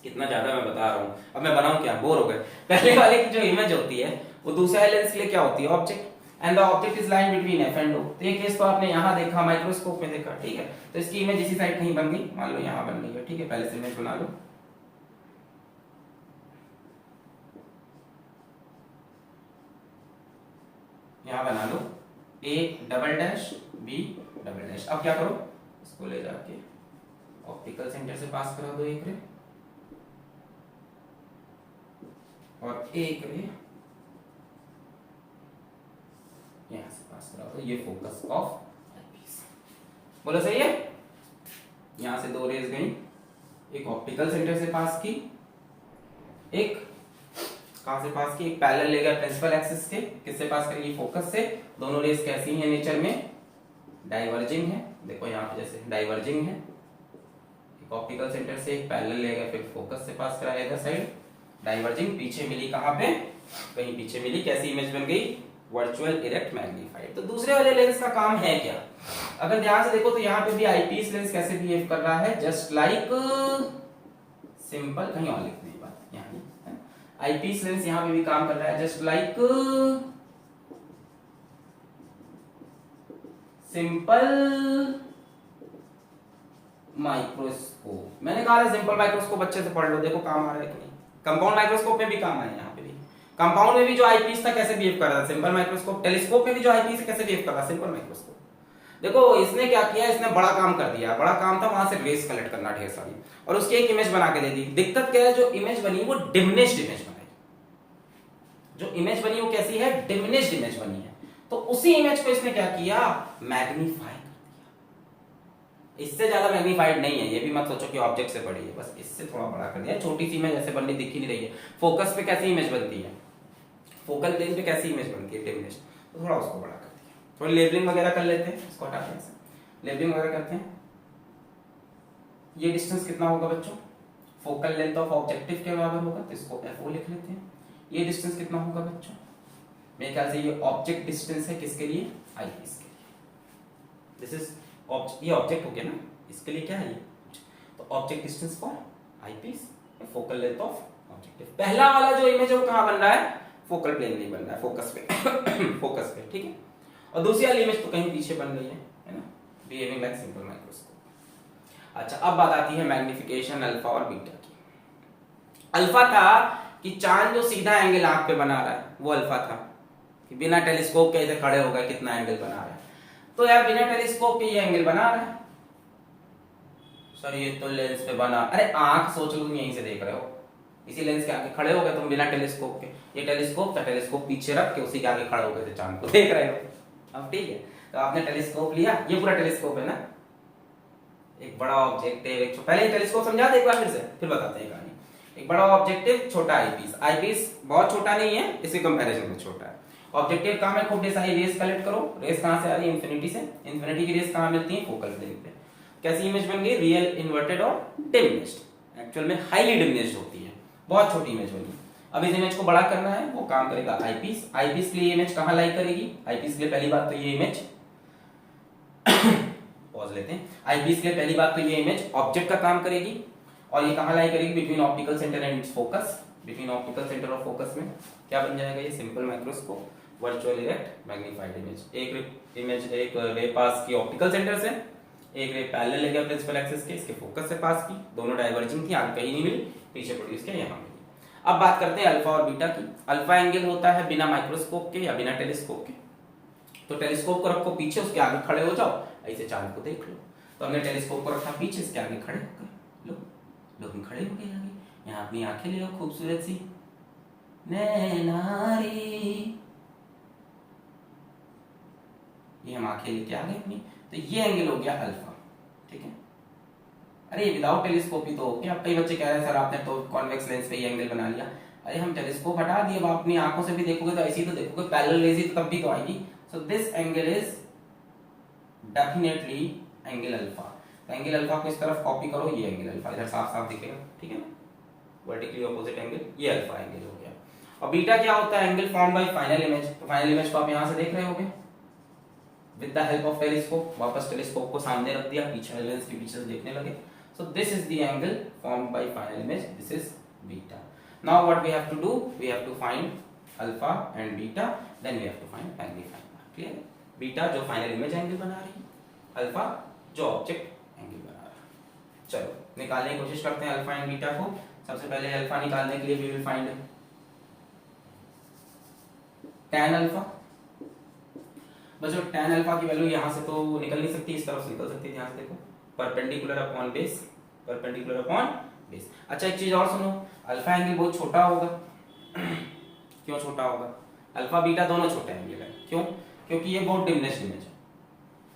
कितना ज्यादा मैं बता रहा हूं, अब मैं बनाऊं क्या, बोर हो गए। पहले वाले की जो इमेज होती है वो दूसरे लेंस के लिए क्या होती है? Object, and the object is line between F and O. तो ये केस तो आपने यहां देखा, माइक्रोस्कोप में देखा, ठीक है। तो इसकी इमेज इसी साइड कहीं बन गई, मान लो यहां बन गई है, ठीक है। पहले से इमेज बना लो, यहां बना लो, A double dash B double dash. अब क्या करो, इसको ले जाके ऑप्टिकल सेंटर से पास करा दो एक रे, और एक रे यहां से पास करा दो, ये फोकस ऑफ आईपीस। बोलो सही है? यहां से दो रेज गई, एक ऑप्टिकल सेंटर से पास की, एक कहां से पास की? एक पैरेलल ले गया प्रिंसिपल एक्सिस के, किससे पास करेगी? फोकस से। दोनों रेज कैसी हैं नेचर में? डाइवर्जिंग है। देखो यहां पे जैसे डाइवर्जिंग है, एक ऑप्टिकल सेंटर से एक पैरेलल ले गया, फिर फोकस से पास कराया इधर साइड, डाइवर्जिंग। पीछे मिली कहां पे? कहीं पीछे मिली, कैसी इमेज बन गई? Virtual erect magnified. तो दूसरे वाले लेंस का काम है क्या? अगर ध्यान से देखो तो यहाँ पे भी आईपीस लेंस कैसे बिहेव कर रहा है? जस्ट लाइक सिंपल, कहीं और लिखने की बात यहाँ है, आईपीस लेंस यहाँ पे भी काम कर रहा है जस्ट लाइक सिंपल माइक्रोस्कोप। मैंने कहा था सिंपल माइक्रोस्कोप अच्छे से पढ़ लो, देखो काम आ रहा है कि नहीं। कंपाउंड माइक्रोस्कोप में भी काम आया, यहाँ पे भी कंपाउंड में भी जो आईपीस था कैसे बिहेव कर रहा था? Simple microscope. टेलीस्कोप में भी जो आईपीस है कैसे बिहेव कर रहा है? Simple microscope. देखो इसने क्या किया, इसने बड़ा काम कर दिया। बड़ा काम था वहां से रेस कलेक्ट करना ढेर सारी, और उसकी एक इमेज बना के दे दी। दिक्कत क्या है, जो इमेज बनी वो डिमिनिश्ड इमेज बनाई। जो इमेज बनी वो कैसी है? डिमिनिश्ड इमेज बनी है। तो उसी इमेज को इसने क्या किया? मैग्नीफाई कर दिया। इससे ज्यादा मैग्नीफाइड नहीं है, ये भी मत सोचो कि ऑब्जेक्ट से बड़ी है, बस इससे थोड़ा बड़ा कर दिया। छोटी सी इमेज ऐसे बननी दिख ही नहीं रही है। फोकस पे कैसी इमेज बनती है? फोकल प्लेन पे कैसी इमेज बनती है? डिमिनिश्ड। तो थोड़ा उसको बड़ा कर दिया। थोड़ी लेबलिंग वगैरह कर लेते हैं, इसको हटाते हैं, लेबलिंग वगैरह करते हैं। ये डिस्टेंस कितना होगा बच्चों? फोकल लेंथ ऑफ ऑब्जेक्टिव के बराबर होगा, तो इसको FO लिख लेते हैं। ये डिस्टेंस कितना होगा बच्चों? मेरे ख्याल से ये ऑब्जेक्ट डिस्टेंस है, किसके लिए? आईपीस के लिए। दिस इज ये ऑब्जेक्ट हो गया ना, इसके लिए क्या है ये? तो object distance for eyepiece, focal length of objective. पहला वाला जो इमेज है वो कहां बन रहा है? फोकल प्लेन नहीं बन रहा है, फोकस पे फोकस पे, ठीक है। और दूसरी वाली इमेज तो कहीं पीछे बन रही है ना, बिहेविंग लाइक सिंपल माइक्रोस्कोप। अच्छा, अब बात आती है मैग्निफिकेशन अल्फा और बीटा की। अल्फा था कि चांद जो सीधा एंगल आंख पे बना रहा है वो अल्फा था, कि बिना टेलीस्कोप के ऐसे खड़े हो गए कितना एंगल बना रहा है। तो यार बिना टेलीस्कोप के ये एंगल बना रहा है सर, ये तो लेंस पे बना, अरे आंख सोच लो तुम यहीं से देख रहे हो, इसी लेंस के आगे खड़े हो गए तुम बिना टेलीस्कोप के, ये टेलीस्कोप था, टेलीस्कोप पीछे रख के उसी के आगे खड़े हो गए थे, चांद को देख रहे हो। अब ठीक है, तो आपने टेलीस्कोप लिया, ये पूरा टेलीस्कोप है ना, एक बड़ा ऑब्जेक्टिव, एक पहले टेलीस्कोप समझा दे एक बार फिर से, फिर बताते हैं कहानी। एक बड़ा ऑब्जेक्टिव, छोटा आईपीस, आईपीस बहुत छोटा नहीं है, इसके कंपैरिजन में छोटा है। ऑब्जेक्टिव काम है खूब सारी रेस कलेक्ट करो, रेस कहां से आ रही है, इंफिनिटी से, इंफिनिटी की रेस कहां मिलती है, फोकल प्लेन पे। कैसी इमेज बन गई, रियल, इन्वर्टेड और डिमिनिश्ड, एक्चुअल में हाईली डिमिनिश्ड होती है, बहुत छोटी इमेज बनी। अब इस इमेज को बड़ा करना है, वो काम करेगा आईपीस। आईपीस के लिए इमेज कहां लाई करेगी, आईपीस के लिए पहली बात तो ये इमेज पॉज लेते हैं, आईपीस के लिए पहली बात तो ये इमेज ऑब्जेक्ट का काम करेगी, और ये कहां लाई करेगी, between optical centre and it's focus, between optical centre और फोकस में क्या बन जाएगा, ये simple microscope, virtual erect magnified image. एक इमेज, एक रे पास की ऑप्टिकल सेंटर से, एक रे पैरेलल ले गया प्रिंसिपल एक्सिस के, इसके फोकस से पास की, दोनों डाइवर्जिंग थी, आगे कहीं नहीं मिली, पीछे प्रोड्यूस किया, यहां मिली। अब बात करते हैं अल्फा और बीटा की। अल्फा एंगल होता है बिना माइक्रोस्कोप के या बिना टेलीस्कोप के, तो टेलीस्कोप को रखो पीछे, उसके आगे खड़े हो जाओ, ऐसे चांद को देख लो। तो हमने टेलीस्कोप को रखा पीछे, इसके आगे खड़े हो गए, लो हम खड़े हो गए आगे, यहाँ अपनी आंखें ले लो खूबसूरत सी, नैनारी, ये हम आंखें लेके आ गए अपनी, तो ये एंगल हो गया अल्फा, ठीक है। अरे विदाउट टेलीस्कोप ही तो हो गया। अब कई बच्चे कह रहे हैं सर आपने तो कॉन्वेक्स लेंस पे ये एंगल बना लिया, अरे हम टेलीस्कोप हटा दिए, अब अपनी आंखों से भी देखोगे तो ऐसे ही तो देखोगे, पैरेलल रेज ही तब भी तो आएगी। So this angle is definitely angle alpha. Angle alpha को इस तरफ कॉपी करो, ये एंगल अल्फा इधर साफ साफ दिखेगा, ठीक है ना, वर्टिकली ऑपोजिट एंगल, ये अल्फा एंगल हो गया। और बीटा क्या होता है, angle form by final image. तो फाइनल इमेज को आप यहां से देख रहे होगे with the help of telescope, वापस टेलीस्कोप को सामने रख दिया, पीछे लेंस के पीछे से देखने लगे। So this is the angle formed by final image, this is beta. Now what we have to do, we have to find alpha and beta, then we have to find magnifying power. Clear है, beta जो final image angle बना रही है, alpha जो object angle बना रहा है। चलो निकालने की कोशिश करते हैं अल्फा एंड बीटा को। सबसे पहले अल्फा निकालने के लिए we will find tan alpha. बच्चों tan अल्फा की वैल्यू यहां से तो निकल नहीं सकती, इस तरफ से निकल सकती है, ध्यान से देखो, perpendicular upon base, perpendicular upon base. अच्छा एक चीज और सुनो, अल्फा एंगल बहुत छोटा होगा क्यों छोटा होगा, अल्फा बीटा दोनों छोटे एंगल है, क्यों, क्योंकि ये बहुत डिमिनिश्ड इमेज है।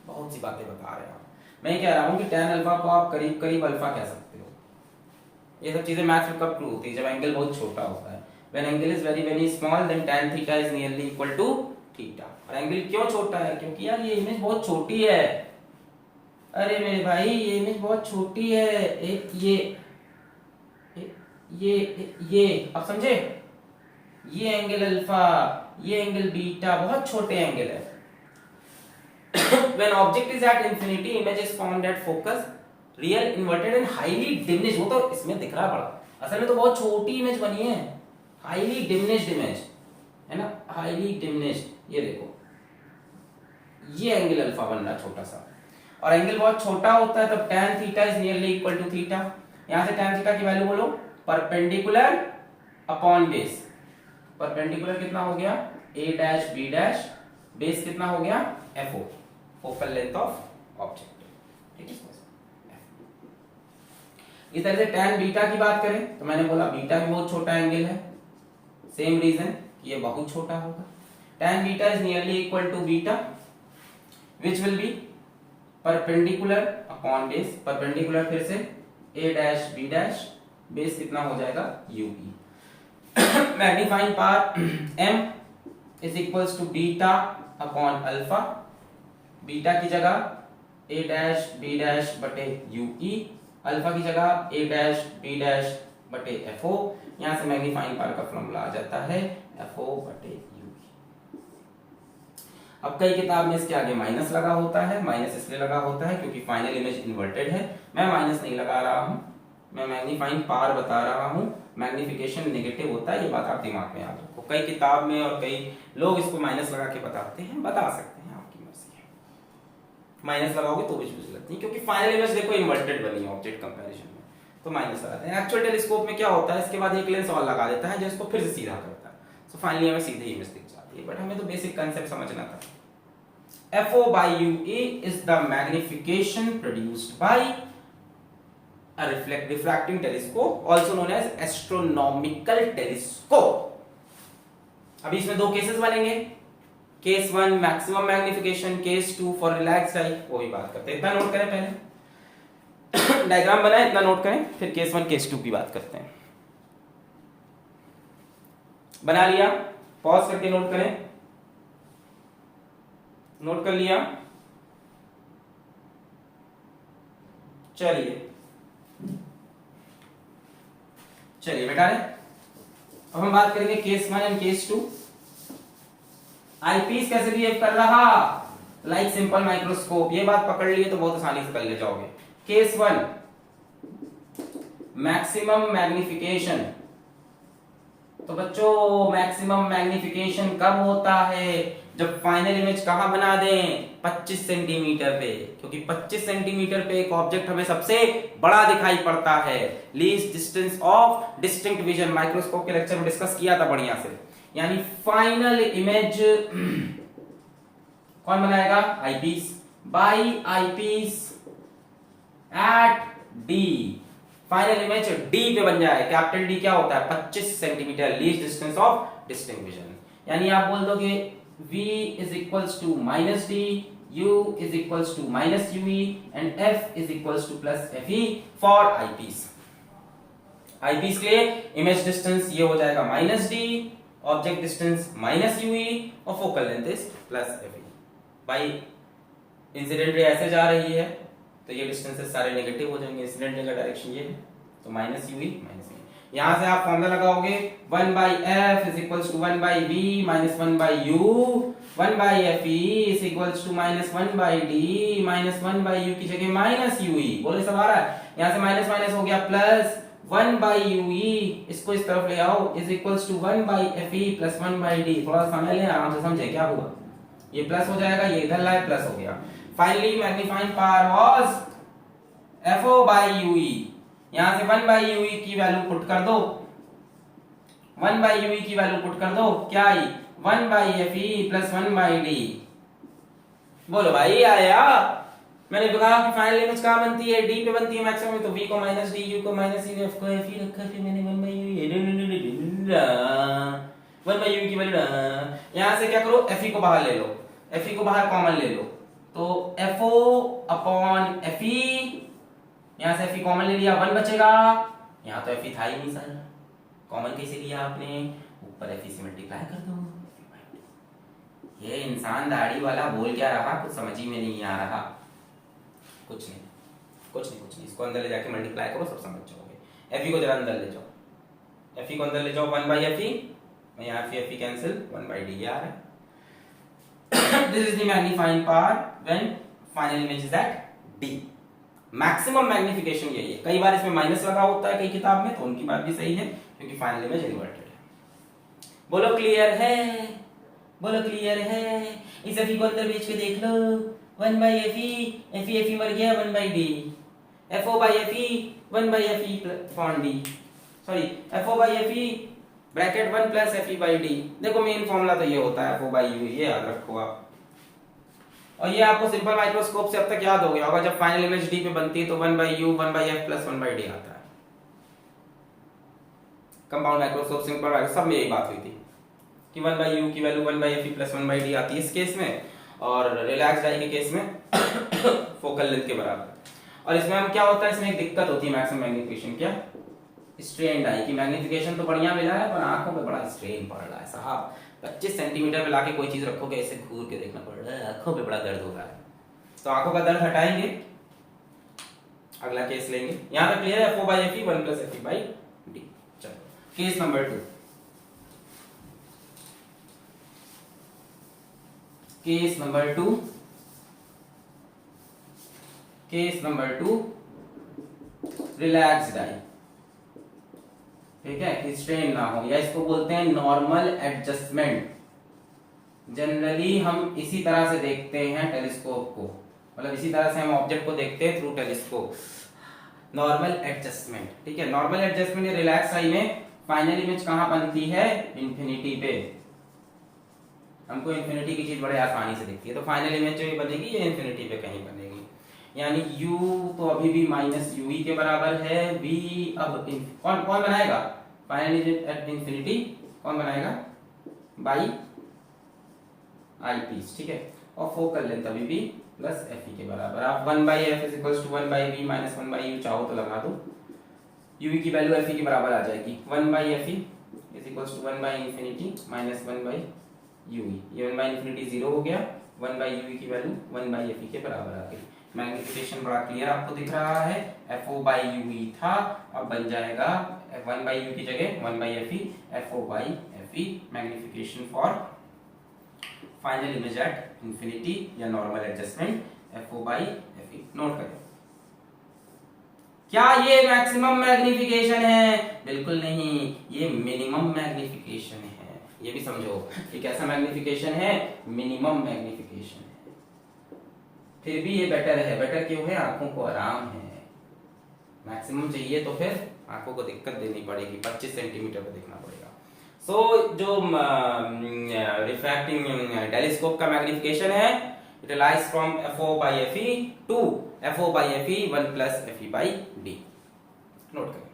बहुत सी बातें बता रहे हैं आप, मैं कह रहा हूं कि tan अल्फा को आप करीब करीब अल्फा कह सकते हो। ये सब चीजें मैथ्स में कब प्रूव होती है, जब एंगल बहुत छोटा होता है। When angle is very very small, then tan theta is nearly equal to theta। और एंगल क्यों छोटा है, क्योंकि यार ये इमेज बहुत छोटी है। अरे मेरे भाई ये इमेज बहुत छोटी है, एक ये अब समझे, ये एंगल अल्फा, ये एंगल बीटा, बहुत छोटे एंगल है। When object is at infinity, image is formed at focus, real, inverted and highly diminished। वो तो इसमें दिख रहा है बड़ा, असल में तो बहुत छोटी इमेज बनी है, हाईली डिमिनिश्ड इमेज है ना, हाईली डिमिनिश्ड। ये देखो ये एंगल अल्फा बन रहा है छोटा सा, और एंगल बहुत छोटा होता है तब tan theta is nearly equal to theta. यहां से tan थीटा की वैल्यू बोलो, परपेंडिकुलर अपॉन बेस। परपेंडिकुलर कितना हो गया, a dash b dash, base कितना हो गया fo, focal length of object, ठीक है। इस तरह से tan बीटा की बात करें तो मैंने बोला बीटा भी बहुत छोटा एंगल है, सेम रीजन ये बहुत छोटा होगा। tan beta is nearly equal to beta which will be perpendicular upon base, perpendicular फिर से a dash b dash, base कितना हो जाएगा ue। Magnifying power m is equals to beta upon alpha, beta की जगह a डैश b डैश बटे ue, alpha की जगह a डैश b डैश बटे fo। यहां से मैग्नीफाइंग पावर का फॉर्मूला आ जाता है fo बटे ue। अब कई किताब में इसके आगे माइनस लगा होता है, माइनस इसलिए लगा होता है क्योंकि फाइनल इमेज इन्वर्टेड है। मैं माइनस नहीं लगा रहा हूं, मैं मैग्नीफाइंग पावर बता रहा हूं, मैग्निफिकेशन नेगेटिव होता है, ये बात आप दिमाग में याद रखो। कई किताब में और कई लोग इसको माइनस लगा के बताते हैं, बता सकते हैं, आपकी मर्जी है। माइनस लगाओगे तो भी चीज लगती है क्योंकि फाइनल इमेज देखो इन्वर्टेड बनी है ऑब्जेक्ट कंपैरिजन में, तो माइनस लगाते हैं। एक्चुअल टेलीस्कोप में क्या होता है, इसके बाद एक लेंस और लगा देता है जो इसको फिर से सीधा करता है, सो फाइनली हमें सीधे इमेज दिख जाती है। थी, बट हमें तो बेसिक कंसेप्ट समझना था। FO by UE is the magnification produced by a refracting telescope, also known as astronomical telescope. अभी इसमें दो केसेस बनेंगे, case 1 maximum magnification, case 2 for relax I, वो भी बात करते हैं। इतना नोट करें, पहले डायग्राम बनाए, इतना नोट करें, फिर केस 1 केस 2 की बात करते हैं। बना लिया, पॉज करके नोट करें, नोट कर लिया, चलिए बेटा रे, अब हम बात करेंगे केस 1 एंड केस 2। आईपीस कैसे बिहेव कर रहा, लाइक सिंपल माइक्रोस्कोप, ये बात पकड़ लिए तो बहुत आसानी से कर ले जाओगे। केस 1 मैक्सिमम मैग्निफिकेशन, तो बच्चों मैक्सिमम मैग्निफिकेशन कब होता है, जब फाइनल इमेज कहां बना दें, 25 सेंटीमीटर पे, क्योंकि 25 सेंटीमीटर पे एक ऑब्जेक्ट हमें सबसे बड़ा दिखाई पड़ता है। Least distance of distinct vision, microscope के लेक्चर में डिस्कस किया था बढ़िया से। यानी फाइनल इमेज कौन बनाएगा, eyepiece, by eyepiece at D, final image D पे बन जाए। कैपिटल डी क्या होता है, 25 centimetre, least distance of distinct vision. यानी आप बोल दोगे V is equals to minus D, U is equals to minus UE and F is equals to plus FE for eyepiece। eyepiece के लिए इमेज डिस्टेंस ये हो जाएगा minus D, object distance minus UE और focal length is plus FE। भाई incident ray ऐसे जा रही है तो ये डिस्टेंसेस सारे नेगेटिव हो जाएंगे, इंसिडेंट रे का डायरेक्शन ये है, तो माइनस UE माइनस। यहां से आप फॉर्मूला लगाओगे 1 by f is equals to 1 by v minus 1 by u, 1 by fe is equals to minus 1 by d minus 1 by u की जगह माइनस ue, बोले सब आ रहा है, यहां से माइनस माइनस हो गया प्लस 1 by ue, इसको इस तरफ ले आओ, is equals to 1 by fe plus 1 by d। थोड़ा समय लें, आराम से समझे क्या हुआ, ये प्लस हो जाएगा, ये इधर लाए प्लस हो गया। Finally magnifying power was FO by UE, यहां से 1 by UE की वैल्यू पुट कर दो, 1 by UE की वैल्यू पुट कर दो, क्या आई 1 by FE plus 1 by D। बोलो भाई आया, मैंने कहा कि फाइनल इमेज कहां बनती है, D पे बनती है मैक्सिमम, तो V को माइनस D, U को माइनस E, F को FE रखा, फिर मैंने 1 by UE 1 by UE की वैल्यू, यहां से क्या करो FE को बाहर ले लो, FE को बाहर कॉमन ले लो, तो FO अपॉन FE, यहां से FE कॉमन ले लिया, 1 बचेगा, यहां तो FE था ही नहीं सर, कॉमन कैसे लिया आपने, ऊपर FE से मल्टीप्लाई कर दो। ये इंसान दाढ़ी वाला बोल क्या रहा, कुछ समझ ही में नहीं आ रहा, कुछ नहीं, इसको अंदर ले जाके मल्टीप्लाई करो, सब समझ जाओगे। FE को जरा अंदर ले जाओ, FE को अंदर ले जाओ, 1 by FE, मैं यहाँ FE कैंसिल, 1 by D आ रहा है। This is the magnifying power when final image is at D। Maximum magnification यही है, कई बार इसमें माइनस लगा होता है कई किताब में, तो उनकी बात भी सही है क्योंकि फाइनल इमेज इन्वर्टेड है। बोलो क्लियर है, बोलो क्लियर है। इस FE को अंदर भेज के देख लो, 1 by FE, FE मर गया, 1 by D, FO by FE 1 by FE upon D, sorry FO by FE bracket 1 plus FE by D। देखो मेन फॉर्मूला तो ये होता है FO by U, ये याद रखो आप, और ये आपको सिंपल माइक्रोस्कोप से अब तक याद हो गया होगा, जब फाइनल इमेज डी पे बनती है तो 1 by U 1 by F plus 1 by D आता है। कंपाउंड माइक्रोस्कोप, सिंपल माइक्रोस्कोप, सब में यही बात हुई थी कि 1 by U की value 1 by Fe plus 1 by D आती है इस केस में, और रिलैक्स डाई के केस में फोकल लेंथ के बराबर। और इसमें हम क्या होता है, इसमें एक दिक्कत होती है मैक्सिमम मैग्निफिकेशन, क्या स्ट्रेन डाई की मैग्निफिकेशन तो बढ़िया मिला है पर आंखों पे बड़ा स्ट्रेन पड़ रहा है साहब, 25 सेंटीमीटर पे लाके कोई चीज रखोगे ऐसे घूर के देखना पड़ रहा है, आंखों पे बड़ा दर्द हो रहा है, तो आंखों का दर्द हटाएंगे, अगला केस लेंगे। यहां पे क्लियर है, FO by FE 1 plus FE by D। चलो case number 2, case number 2 relax डाई, ठीक है, कि स्ट्रेन ना हो, या इसको बोलते हैं नॉर्मल एडजस्टमेंट। जनरली हम इसी तरह से देखते हैं टेलीस्कोप को, मतलब इसी तरह से हम ऑब्जेक्ट को देखते हैं थ्रू टेलीस्कोप, नॉर्मल एडजस्टमेंट, ठीक है। नॉर्मल एडजस्टमेंट या रिलैक्स आई में फाइनल इमेज कहां बनती है, इंफिनिटी पे, हमको इन्फिनिटी की चीज बड़े आसानी से दिखती है, तो फाइनल इमेज जो ये बनेगी ये इन्फिनिटी पे कहीं बनेगी, यानी u तो अभी भी माइनस ui के बराबर है, v अब कौन कौन बनाएगा फाइनल इमेज एट इन्फिनिटी, कौन बनाएगा बाई आई पीस, ठीक है, और फोकल लेंथ अभी भी प्लस एफ के बराबर, आप 1/f is equals to 1/v minus 1/u चाहो तो लगा दो, u की वैल्यू एफ के बराबर आ जाएगी, 1/f is equals to one by infinity minus 1/u, ये 1/इंफिनिटी 0 हो गया, 1/u की वैल्यू 1/f के बराबर आ गई। मैग्निफिकेशन बड़ा क्लियर आपको दिख रहा है, FO/UE था, अब बन जाएगा 1/u की जगह 1/fe, FO/fe, magnification for final image at infinity या नॉर्मल एडजस्टमेंट, FO/fe नोट करें। क्या ये मैक्सिमम मैग्निफिकेशन है? बिल्कुल नहीं, ये मिनिमम मैग्निफिकेशन है, ये भी समझो, ये कैसा मैग्निफिकेशन है, मिनिमम मैग्निफिकेशन है, फिर भी ये बेटर है, बेटर क्यों है, आंखों को आराम है, मैक्सिमम चाहिए तो फिर आंखों को दिक्कत देनी पड़ेगी, 25 सेंटीमीटर पे देखना पड़ेगा। सो जो रिफ्रैक्टिंग टेलीस्कोप का मैग्निफिकेशन है, it lies from FO/fe to FO/fe 1 plus FE/d, note करें।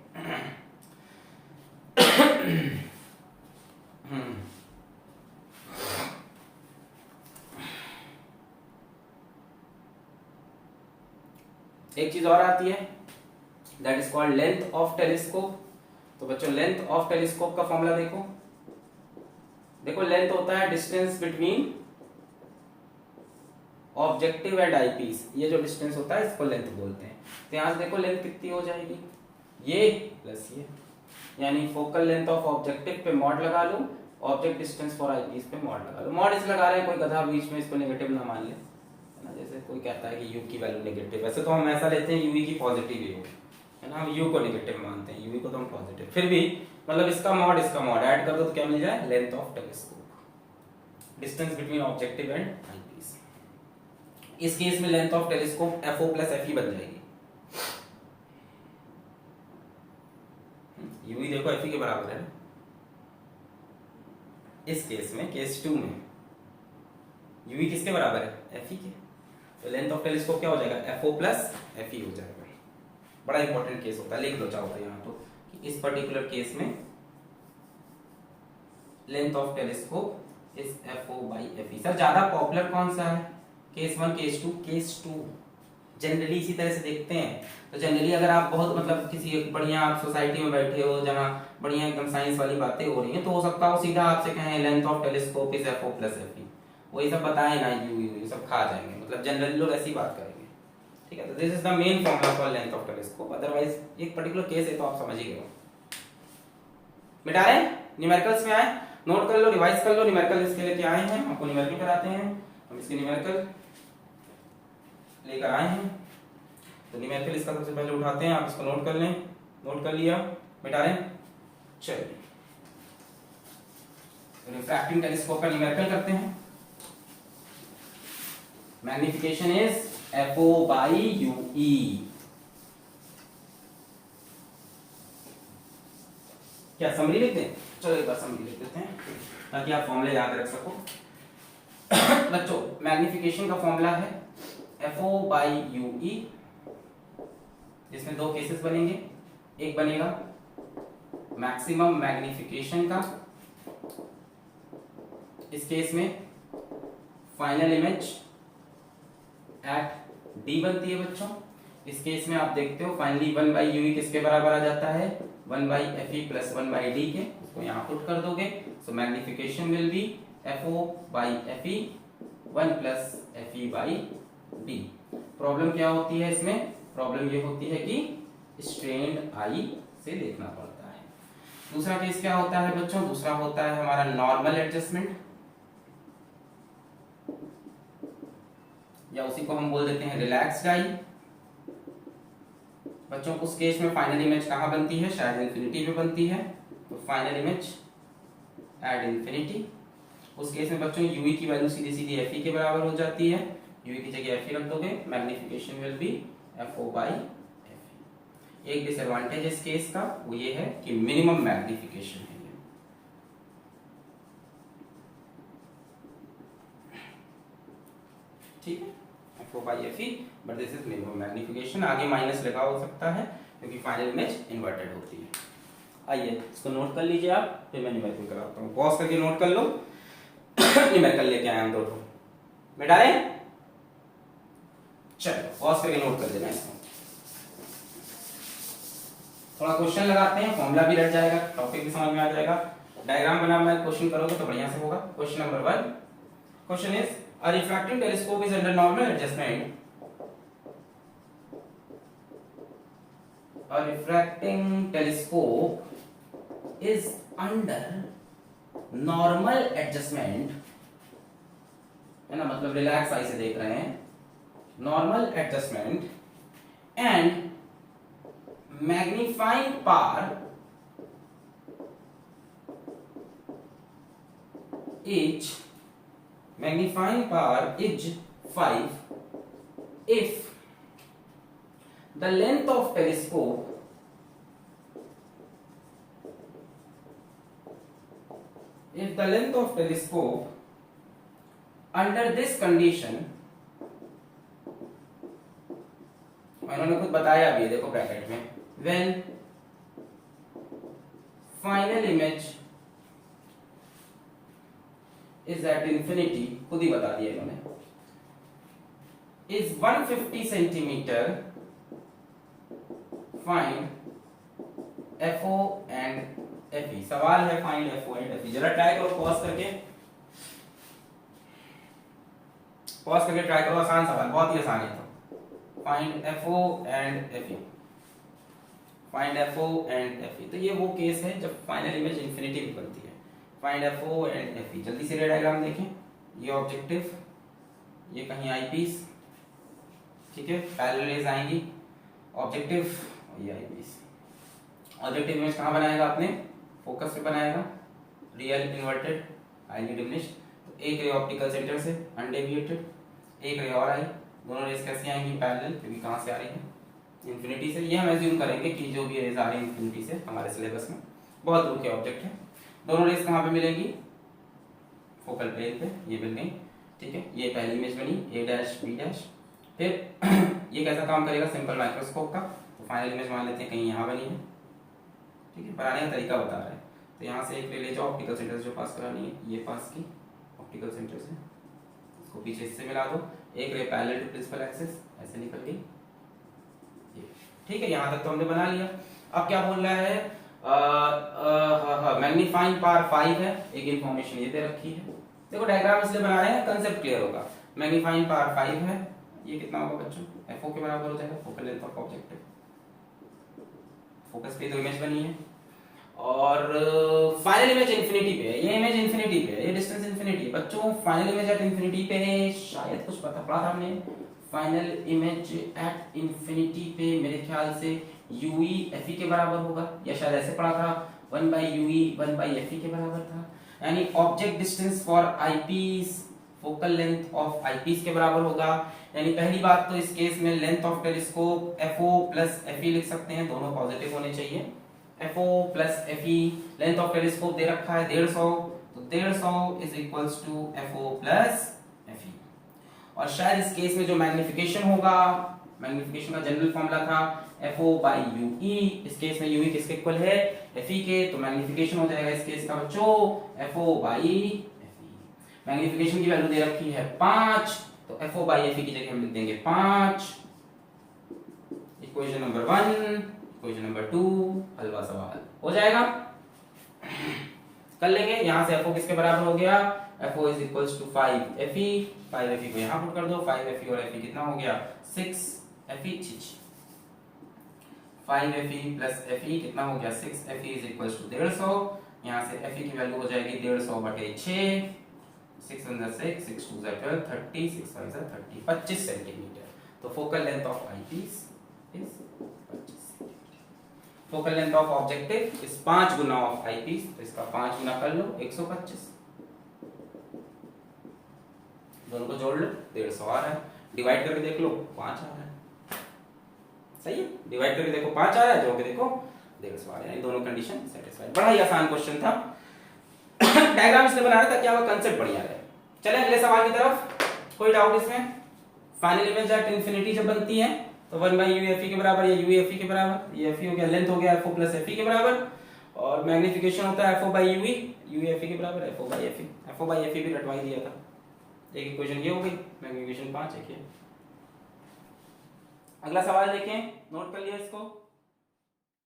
एक चीज और आती है, that is called length of telescope. तो बच्चों लेंथ ऑफ टेलीस्कोप का फॉर्मूला देखो, देखो लेंथ होता है distance between objective and eyepiece, ये जो डिस्टेंस होता है इसको लेंथ बोलते हैं। तो यहां से देखो लेंथ कितनी हो जाएगी, ये प्लस ये, यानी फोकल लेंथ ऑफ ऑब्जेक्टिव पे मॉड लगा लो, ऑब्जेक्ट डिस्टेंस फॉर आईपीस पे मॉड लगा लो। मॉड इस लगा रहे हैं, कोई गधा बीच में इसको नेगेटिव ना मान ले, है ना, जैसे कोई कहता है कि u की वैल्यू नेगेटिव, वैसे तो हम ऐसा लेते हैं u की पॉजिटिव ही हो, है ना, हम u को नेगेटिव मानते हैं, u को तो हम पॉजिटिव, फिर भी मतलब इसका मॉड ऐड कर दो तो क्या मिल जाए, length of telescope, distance between objective and eyepiece. इस केस में लेंथ ऑफ टेलीस्कोप FO/fe बन जाएगी, ui देखो fe के बराबर है ना, इस केस में केस 2 में ui किसके बराबर है, fe के, तो लेंथ ऑफ टेलीस्कोप क्या हो जाएगा, FO/fe हो जाएगा। बड़ा इंपॉर्टेंट केस होता है, लिख लो चाहो तो यहाँ तो, कि इस पर्टिकुलर केस में length of telescope is FO/fe। Sir ज्यादा पॉपुलर कौन सा है, केस 1 केस 2, केस 2 जनरली इसी तरह से देखते हैं। तो जनरली अगर आप बहुत मतलब किसी बढ़िया आप सोसाइटी में बैठे हो जहाँ बढ़िया एकदम साइंस वाली बातें हो रही हैं, तो हो सकता है सीधा आपसे कहें length of telescope is FO/fe, वही सब बताएं ना, यू सब खा जाएंगे, मतलब जनरली लोग ऐसी बात करेंगे, ठीक है। तो this is the main formula for length of telescope, otherwise एक पर्टिकुलर केस है तो आप समझ ही गए हो। मिटा रहे न्यूमेरिकल्स में आए, नोट कर लो, रिवाइज कर लो, न्यूमेरिकल इसके लिए क्या आए हैं, आपको न्यूमेरिकल कराते हैं हम, इसके न्यूमेरिकल लेकर आए हैं, तो न्यूमेरिकल इसका सबसे पहले उठाते हैं, आप इसको नोट कर लें, नोट कर लिया, मिटा रहे, चलिए रिफ्रैक्टिंग टेलीस्कोप का न्यूमेरिकल करते हैं। मैग्निफिकेशन इज FO/UE, क्या समरी लिख दें, चलो एक बार समरी लिख देते हैं ताकि आप फॉर्मूले याद रख सको। बच्चों मैग्निफिकेशन का फॉर्मूला है FO/UE, जिसमें दो केसेस बनेंगे, एक बनेगा मैक्सिमम मैग्निफिकेशन का, इस केस में फाइनल इमेज एट D बनती है बच्चों, इस केस में आप देखते हो फाइनली 1/UE किसके बराबर आ जाता है, 1/fe प्लस 1/d के, उसको यहाँ पुट कर दोगे, so magnification will be FO/fe 1 plus FE/d। Problem क्या होती है इसमें, प्रॉब्लम ये होती है कि स्ट्रेन्ड आई से देखना पड़ता है। दूसरा केस क्या होता है बच्चों, दूसरा होता है हमारा नॉर्मल एडजस्टमेंट, या उसी को हम बोल देते हैं रिलैक्स्ड आई। बच्चों उस केस में फाइनल इमेज कहाँ बनती है, शायद इंफिनिटी पे बनती है, तो फाइनल इमेज एट इंफिनिटी। उस केस में बच्चों यूवी की वैल्यू सीधी सीधी एफ के बराबर हो जाती है, यूवी की जगह एफ रख दोगे, मैग्निफिकेशन विल बी FO/fe। एक डिसएडवांटेज इस केस का वो ये है कि मिनिमम मैग्निफिकेशन है ये। ठीक है, FO by FE, but this is minimum magnification. आगे माइनस लगा हो सकता है क्योंकि फाइनल इमेज इन्वर्टेड होती है। आइए इसको नोट कर लीजिए आप, फिर मैं न्यूमेरिकल कराता हूँ। पॉज करके नोट कर लो। न्यूमेरिकल लेके आए हम दो बेटा रे, चलो पॉज करके नोट कर देना इसको। थोड़ा क्वेश्चन लगाते हैं, फॉर्मूला भी रट जाएगा, टॉपिक भी समझ में आ जाएगा। डायग्राम बना मैं क्वेश्चन करोगे तो बढ़िया से होगा। Question number 1, question is a refracting telescope is under normal adjustment. A refracting telescope is under normal adjustment, है ना, मतलब रिलैक्स आई से देख रहे हैं, normal adjustment, and magnifying power is 5 if the length of telescope under this condition, मैंने खुद बताया अभी, देखो ब्रैकेट में, when final image is at infinity, खुद ही बता दिया इन्होंने, is 150 centimetre, find FO and FE। सवाल है फाइंड FO and FE। जरा ट्राई करो पॉज करके ट्राई करो, आसान सवाल, बहुत ही आसान है। तो find FO and FE, find FO and FE। तो ये वो केस है जब फाइनल इमेज इंफिनिटी भी बनती है। Find FO and FE। जल्दी से डायग्राम देखें, ये ऑब्जेक्टिव, ये कहीं आईपीस, ठीक है, पैरेलल रेज आएंगी, ऑब्जेक्टिव, ये आईपीस। ऑब्जेक्टिव इमेज कहाँ बनाएगा आपने, फोकस पे बनाएगा, रियल इन्वर्टेड, हाईली डिमिनिश्ड। तो एक रे ऑप्टिकल सेंटर से अनडेविएटेड, एक रे और आई, दोनों रेस कैसे आएंगी, पैरेलल, क्योंकि कहाँ से आ रही है, इन्फिनिटी से। ये हम एज्यूम करेंगे कि जो भी रेज आ रही है इन्फिनिटी से, हमारे सिलेबस में बहुत दूर के ऑब्जेक्ट है। दोनों रेस कहाँ पे मिलेंगी, फोकल प्लेन पे, ये मिल गई, ठीक है। ये पहली इमेज बनी A डैश B डैश। फिर ये कैसा काम करेगा, सिंपल माइक्रोस्कोप का। तो फाइनल इमेज मान लेते हैं कहीं यहाँ बनी है, ठीक है, बनाने का तरीका बता रहा है। तो यहाँ से एक ले जाओ ऑप्टिकल सेंटर से जो पास करानी है, ये पास की ऑप्टिकल सेंटर से, इसको पीछे इससे मिला दो, एक ray parallel to principal axis, ऐसे निकल गई, ठीक है। यहाँ तक तो हमने बना लिया। अब क्या बोल रहा है, मैग्नीफाइंग पावर 5 है, एक इंफॉर्मेशन ये दे रखी है। देखो डायग्राम इसलिए बना रहे हैं, कंसेप्ट क्लियर होगा। मैग्नीफाइंग पावर 5 है, ये कितना होगा बच्चों, FO के बराबर हो जाएगा, focal length of objective. Focus पे तो इमेज बनी है, और फाइनल इमेज इंफिनिटी पे है, ये इमेज इंफिनिटी पे है, ये डिस्टेंस इंफिनिटी है। बच्चों फाइनल इमेज एट इंफिनिटी पे है, शायद कुछ पता पड़ा था हमने, फाइनल इमेज एट इंफिनिटी पे मेरे ख्याल से UE FE के बराबर होगा, या शायद ऐसे पढ़ा था 1 by UE 1 by FE के बराबर था। यानी object distance for eyepiece, focal length of eyepiece के बराबर होगा। यानी पहली बात तो इस केस में length of telescope FO plus FE लिख सकते हैं, दोनों पॉजिटिव होने चाहिए। FO plus FE, length of telescope दे रखा है 150, तो 150 is equals to FO plus FE। और शायद इस केस में जो मैग्निफिकेशन होगा, मैग्निफिकेशन का जनरल फॉर्मूला था FO by UE, इस केस में UE किसके इक्वल है, FE के, तो मैग्निफिकेशन हो जाएगा इस केस का बच्चों FO by FE। मैग्निफिकेशन की वैल्यू दे रखी है 5, तो FO by FE की जगह हम लिख देंगे 5। इक्वेशन नंबर 1, इक्वेशन नंबर 2, हलवा सवाल हो जाएगा, कर लेंगे। यहां से FO किसके बराबर हो गया, FO is equals to 5FE, 5FE को यहाँ पुट कर दो, 5FE और FE कितना हो गया 6FE, 5FE प्लस FE कितना हो गया 6FE is equals to 150। यहाँ से FE की वैल्यू हो जाएगी 150 बटे 6, 6 1 6, 6 2 12, 30, 6 5 30, 25 सेंटीमीटर। तो focal length of eyepiece is 25 centimetre, focal length of objective is 5 Guna of eyepiece, तो इसका 5 गुना कर लो 125, दोनों को जोड़ लो 150 आ रहा है, डिवाइड करके देख लो 5 आ रहा है, सही है, डिवाइड करके देखो 5 आ रहा है, जोड़ के देखो 150 आ रहा है, दोनों कंडीशन सेटिस्फाइड। बड़ा ही आसान क्वेश्चन था, डायग्राम इसलिए बना रहा था क्या वो कंसेप्ट बढ़िया है। चलें अगले सवाल की तरफ, कोई डाउट इसमें? फाइनल इमेज एट इन्फिनिटी जब बनती है तो 1/UFE के बराबर या UFE के बराबर, ये FE हो गया, लेंथ हो गया FO+FE के बराबर, और मैग्नीफिकेशन होता है FO/UE, UFE के बराबर FO/FE। FO/FE भी रटवा दिया था। एक इक्वेशन ये हो गई, मैग्नीफिकेशन 5 है। अगला सवाल देखें, नोट कर लिया इसको।